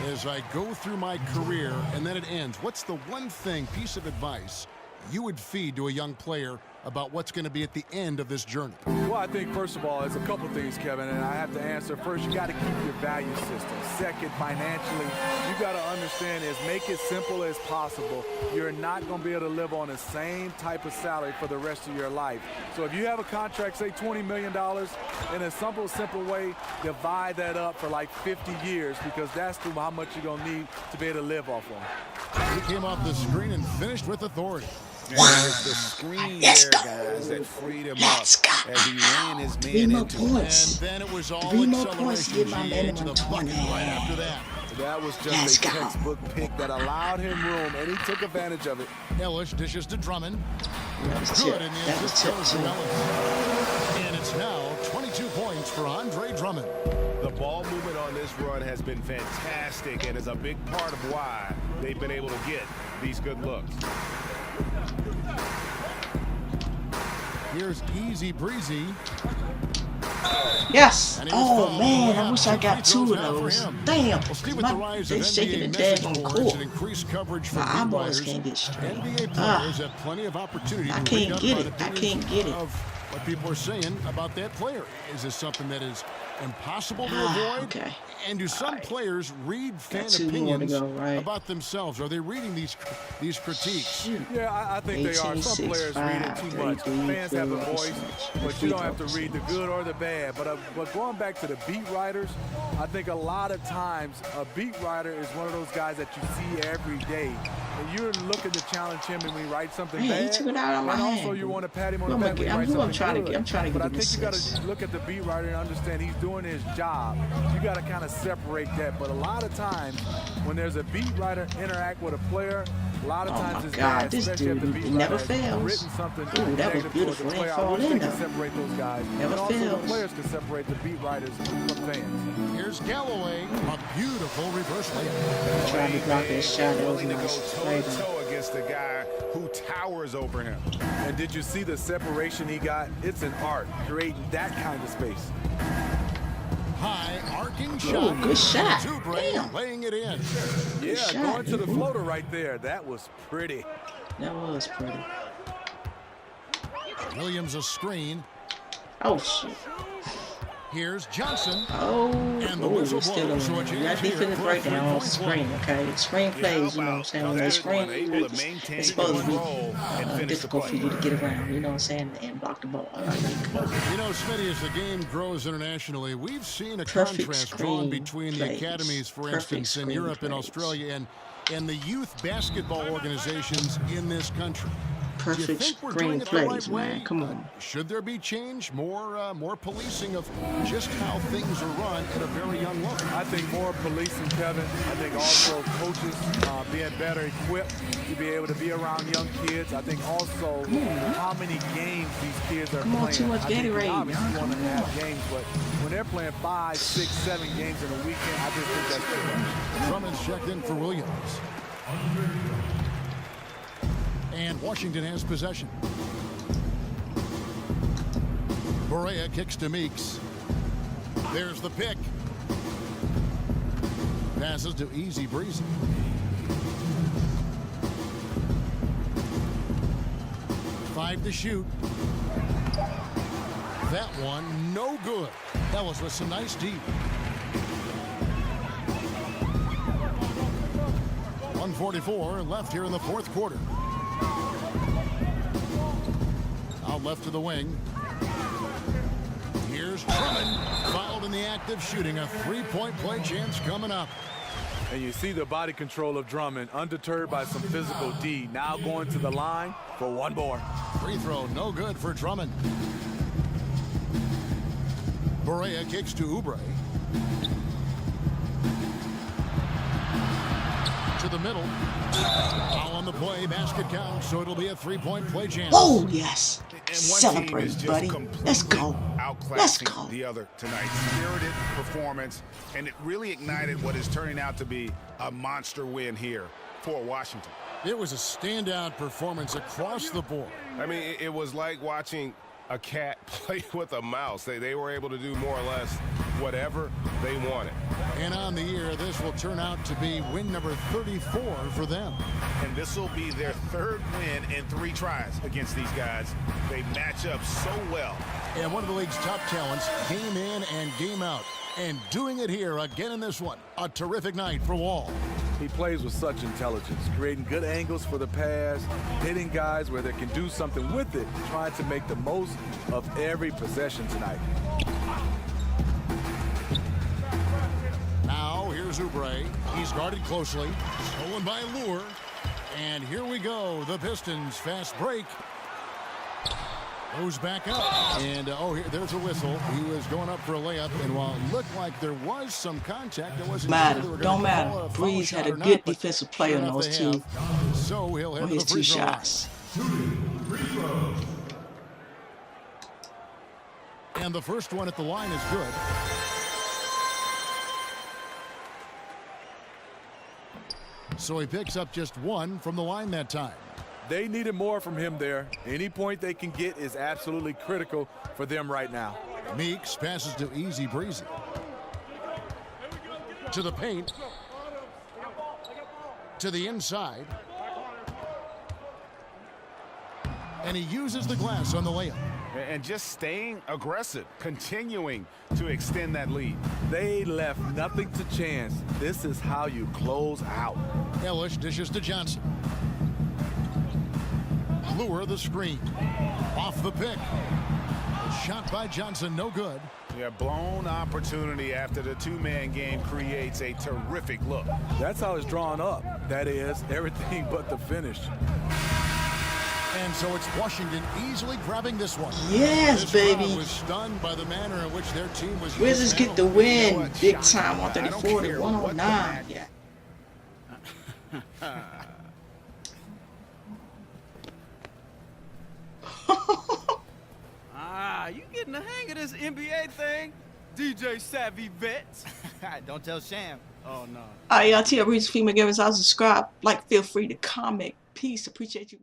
[SPEAKER 6] as I go through my career and then it ends, what's the one thing, piece of advice you would feed to a young player about what's going to be at the end of this journey?
[SPEAKER 2] Well, I think first of all, there's a couple things, Kevin, and I have to answer. First, you got to keep your value system. Second, financially, you got to understand is make it simple as possible. You're not going to be able to live on the same type of salary for the rest of your life. So if you have a contract, say $20 million, in a simple way, divide that up for like 50 years, because that's how much you're going to need to be able to live off on.
[SPEAKER 6] He came off the screen and finished with authority.
[SPEAKER 1] And it was the screen there, guys, that freed him up as he ran his man into it.
[SPEAKER 6] And then it was all
[SPEAKER 3] 3 more points to
[SPEAKER 6] acceleration
[SPEAKER 3] get my
[SPEAKER 6] GA to
[SPEAKER 3] minimum
[SPEAKER 6] the bucket
[SPEAKER 3] 20.
[SPEAKER 6] right after that.
[SPEAKER 2] That was just a textbook pick that allowed him room, and he took advantage of it.
[SPEAKER 6] Ellis dishes to Drummond.
[SPEAKER 3] That was
[SPEAKER 6] Good
[SPEAKER 3] tip.
[SPEAKER 6] in the
[SPEAKER 3] That was
[SPEAKER 6] assist
[SPEAKER 3] tip
[SPEAKER 6] goes to
[SPEAKER 3] too.
[SPEAKER 6] Ellis. And it's now 22 points for Andre Drummond.
[SPEAKER 7] The ball movement on this run has been fantastic and is a big part of why they've been able to get these good looks.
[SPEAKER 6] Here's Easy Breezy.
[SPEAKER 3] Yes.
[SPEAKER 6] And he was
[SPEAKER 3] Oh
[SPEAKER 6] fouled
[SPEAKER 3] man,
[SPEAKER 6] on
[SPEAKER 3] I
[SPEAKER 6] the
[SPEAKER 3] wish
[SPEAKER 6] line.
[SPEAKER 3] I got 2 of
[SPEAKER 6] Free throws now for
[SPEAKER 3] those.
[SPEAKER 6] him.
[SPEAKER 3] Damn.
[SPEAKER 6] Well, Steve, with the rise
[SPEAKER 3] They
[SPEAKER 6] of
[SPEAKER 3] shaking
[SPEAKER 6] NBA
[SPEAKER 3] the
[SPEAKER 6] message
[SPEAKER 3] daggone
[SPEAKER 6] boards
[SPEAKER 3] court.
[SPEAKER 6] and increased coverage for
[SPEAKER 3] My
[SPEAKER 6] beat
[SPEAKER 3] eyeballs
[SPEAKER 6] writers,
[SPEAKER 3] can't get straight.
[SPEAKER 6] NBA players have plenty of opportunity
[SPEAKER 3] I
[SPEAKER 6] to
[SPEAKER 3] can't
[SPEAKER 6] read up
[SPEAKER 3] get
[SPEAKER 6] on
[SPEAKER 3] it. I
[SPEAKER 6] opinions
[SPEAKER 3] can't get it.
[SPEAKER 6] of what people are saying about that player. Is this something that is impossible to avoid?
[SPEAKER 3] Okay.
[SPEAKER 6] And do some players read fan
[SPEAKER 3] Got 2 more to
[SPEAKER 6] opinions
[SPEAKER 3] go, right?
[SPEAKER 6] about themselves? Are they reading these critiques?
[SPEAKER 2] Yeah, I think they are.
[SPEAKER 3] 18,
[SPEAKER 2] Some
[SPEAKER 3] 6,
[SPEAKER 2] players
[SPEAKER 3] 5,
[SPEAKER 2] read it too much.
[SPEAKER 3] 3,
[SPEAKER 2] Fans have a
[SPEAKER 3] 3,
[SPEAKER 2] voice,
[SPEAKER 3] percentage.
[SPEAKER 2] but
[SPEAKER 3] Free
[SPEAKER 2] you don't
[SPEAKER 3] throw
[SPEAKER 2] have to read the
[SPEAKER 3] percentage.
[SPEAKER 2] good or the bad. But going back to the beat writers, I think a lot of times a beat writer is one of those guys that you see every day. And you're looking to challenge him and we write something
[SPEAKER 3] Man, he
[SPEAKER 2] bad.
[SPEAKER 3] took it out of my
[SPEAKER 2] and also
[SPEAKER 3] hand.
[SPEAKER 2] you want to pat him on
[SPEAKER 3] Who
[SPEAKER 2] the
[SPEAKER 3] am I
[SPEAKER 2] back when he
[SPEAKER 3] get-
[SPEAKER 2] writes
[SPEAKER 3] who I'm
[SPEAKER 2] something
[SPEAKER 3] trying to
[SPEAKER 2] good.
[SPEAKER 3] get- I'm trying to
[SPEAKER 2] But
[SPEAKER 3] get
[SPEAKER 2] I
[SPEAKER 3] an
[SPEAKER 2] think you got
[SPEAKER 3] assist.
[SPEAKER 2] to look at the beat writer and understand he's doing his job. You got to kind of separate that. But a lot of times when there's a beat writer interact with a player, a lot of
[SPEAKER 3] Oh
[SPEAKER 2] times
[SPEAKER 3] my
[SPEAKER 2] it's
[SPEAKER 3] God,
[SPEAKER 2] bad,
[SPEAKER 3] this
[SPEAKER 2] especially if
[SPEAKER 3] dude,
[SPEAKER 2] the beat
[SPEAKER 3] he never
[SPEAKER 2] writer has
[SPEAKER 3] fails.
[SPEAKER 2] written something
[SPEAKER 3] Ooh, that was
[SPEAKER 2] negative towards
[SPEAKER 3] beautiful.
[SPEAKER 2] the
[SPEAKER 3] They
[SPEAKER 2] player.
[SPEAKER 3] fall
[SPEAKER 2] I wish
[SPEAKER 3] in
[SPEAKER 2] they
[SPEAKER 3] though.
[SPEAKER 2] could separate those guys.
[SPEAKER 3] Never
[SPEAKER 2] and also the
[SPEAKER 3] fails.
[SPEAKER 2] players can separate the beat writers from fans.
[SPEAKER 6] Here's Galloway, a beautiful reverse layup.
[SPEAKER 3] Trying to block that shot. That was
[SPEAKER 7] Willing to go
[SPEAKER 3] nice.
[SPEAKER 7] toe-to-toe against the guy who towers over him.
[SPEAKER 2] And did you see the separation he got? It's an art, creating that kind of space.
[SPEAKER 6] High arcing shot.
[SPEAKER 3] good shot.
[SPEAKER 6] QuietTrBreeze
[SPEAKER 3] Damn.
[SPEAKER 6] laying it in.
[SPEAKER 2] Yeah,
[SPEAKER 3] shot,
[SPEAKER 2] going to the
[SPEAKER 3] dude.
[SPEAKER 2] floater right there. That was pretty.
[SPEAKER 3] That was pretty.
[SPEAKER 6] Williams a screen.
[SPEAKER 3] Oh shit.
[SPEAKER 6] Here's Johnson.
[SPEAKER 3] Oh,
[SPEAKER 6] And the
[SPEAKER 3] oh,
[SPEAKER 6] whistle
[SPEAKER 3] we still
[SPEAKER 6] blows, so
[SPEAKER 3] in
[SPEAKER 6] a
[SPEAKER 3] there.
[SPEAKER 6] change
[SPEAKER 3] That
[SPEAKER 6] here
[SPEAKER 3] defensive
[SPEAKER 6] for a
[SPEAKER 3] breakdown on
[SPEAKER 6] 3-point
[SPEAKER 3] screen, okay? Screen plays, you know what I'm saying? When they screen,
[SPEAKER 7] able to maintain
[SPEAKER 3] it's supposed to be
[SPEAKER 7] control and finish the
[SPEAKER 3] difficult for
[SPEAKER 7] play.
[SPEAKER 3] you to get around, you know what I'm saying? And block the ball.
[SPEAKER 6] You know, Smitty, as the game grows internationally, we've seen a
[SPEAKER 3] Perfect
[SPEAKER 6] contrast drawn
[SPEAKER 3] screen
[SPEAKER 6] between the
[SPEAKER 3] plays.
[SPEAKER 6] academies, for
[SPEAKER 3] Perfect
[SPEAKER 6] instance, in
[SPEAKER 3] screen
[SPEAKER 6] Europe and
[SPEAKER 3] plays.
[SPEAKER 6] Australia, and the youth basketball organizations in this country. Do you
[SPEAKER 3] Perfect
[SPEAKER 6] think we're
[SPEAKER 3] screen
[SPEAKER 6] doing it the
[SPEAKER 3] plays,
[SPEAKER 6] right way?
[SPEAKER 3] man. Come on.
[SPEAKER 6] Should there be change, more policing of just how things are run at a very young level?
[SPEAKER 2] I think more policing, Kevin. I think also coaches being better equipped to be able to be around young kids. I think also how many games these kids are
[SPEAKER 3] Come on,
[SPEAKER 2] playing.
[SPEAKER 3] too much
[SPEAKER 2] I think
[SPEAKER 3] Gatorade,
[SPEAKER 2] obviously
[SPEAKER 3] man.
[SPEAKER 2] you want to
[SPEAKER 3] Come
[SPEAKER 2] have
[SPEAKER 3] on.
[SPEAKER 2] games, but when they're playing 5, 6, 7 games in a weekend, I just think that's too much.
[SPEAKER 6] Drummond's checked in for Williams. And Washington has possession. Berea kicks to Meeks. There's the pick. Passes to Easy Breezy. Five to shoot. That one, no good. That was with some nice deep. 1:44 left here in the fourth quarter. Out left to the wing. Here's Drummond, fouled in the act of shooting. A three-point play chance coming up.
[SPEAKER 2] And you see the body control of Drummond, undeterred by some physical D. Now going to the line for one more.
[SPEAKER 6] Free throw, no good for Drummond. Berea kicks to Oubre. To the middle. Foul on the play, basket count, so it'll be a three-point play chance.
[SPEAKER 3] Oh, yes.
[SPEAKER 1] And one team
[SPEAKER 3] Celebrate,
[SPEAKER 1] is just
[SPEAKER 3] buddy.
[SPEAKER 1] completely
[SPEAKER 3] Let's go. Let's
[SPEAKER 1] outclassing
[SPEAKER 3] go.
[SPEAKER 1] the other tonight. Spirited performance, and it really ignited what is turning out to be a monster win here for Washington.
[SPEAKER 6] It was a standout performance across the board.
[SPEAKER 7] I mean, it was like watching a cat play with a mouse. They were able to do more or less whatever they wanted.
[SPEAKER 6] And on the year, this will turn out to be win number 34 for them.
[SPEAKER 1] And this will be their third win in 3 tries against these guys. They match up so well.
[SPEAKER 6] And one of the league's top talents, game in and game out. And doing it here again in this one. A terrific night for Wall.
[SPEAKER 2] He plays with such intelligence, creating good angles for the pass, hitting guys where they can do something with it, trying to make the most of every possession tonight.
[SPEAKER 6] Now, here's Oubre. He's guarded closely. Stolen by Lure. And here we go. The Pistons fast break. Goes back up. And, there's a whistle. He was going up for a layup. And while it looked like there was some contact, it wasn't
[SPEAKER 3] Matter.
[SPEAKER 6] sure they were
[SPEAKER 3] Don't
[SPEAKER 6] gonna
[SPEAKER 3] matter.
[SPEAKER 6] call it a foul
[SPEAKER 3] Breeze had
[SPEAKER 6] shot
[SPEAKER 3] a
[SPEAKER 6] or
[SPEAKER 3] good
[SPEAKER 6] not, but
[SPEAKER 3] defensive play
[SPEAKER 6] sure
[SPEAKER 3] on
[SPEAKER 6] enough
[SPEAKER 3] those
[SPEAKER 6] they
[SPEAKER 3] two.
[SPEAKER 6] have. So he'll head
[SPEAKER 3] On
[SPEAKER 6] to
[SPEAKER 3] his
[SPEAKER 6] the
[SPEAKER 3] 2
[SPEAKER 6] free throw line.
[SPEAKER 3] shots.
[SPEAKER 6] And the first one at the line is good. So he picks up just 1 from the line that time.
[SPEAKER 2] They needed more from him there. Any point they can get is absolutely critical for them right now.
[SPEAKER 6] Meeks passes to Easy Breezy. To the paint. To the inside. And he uses the glass on the layup.
[SPEAKER 1] And just staying aggressive, continuing to extend that lead.
[SPEAKER 2] They left nothing to chance. This is how you close out.
[SPEAKER 6] Ellis dishes to Johnson. Lure the screen. Off the pick. A shot by Johnson, no good.
[SPEAKER 1] Yeah, blown opportunity after the 2-man game creates a terrific look.
[SPEAKER 2] That's how it's drawn up. That is, everything but the finish.
[SPEAKER 6] And so it's Washington easily grabbing this one.
[SPEAKER 3] Yes,
[SPEAKER 6] This
[SPEAKER 3] baby.
[SPEAKER 6] crowd was stunned by the manner in which their team was.
[SPEAKER 3] Wizards get the win. Big time, 134 to 109. Yeah.
[SPEAKER 5] You getting the hang of this NBA thing? DJ Savvy Vets.
[SPEAKER 4] Don't tell Sham.
[SPEAKER 5] Oh, no.
[SPEAKER 3] All right, y'all. TLBreeze, female gamers. I'll subscribe. Like, feel free to comment. Peace. Appreciate you.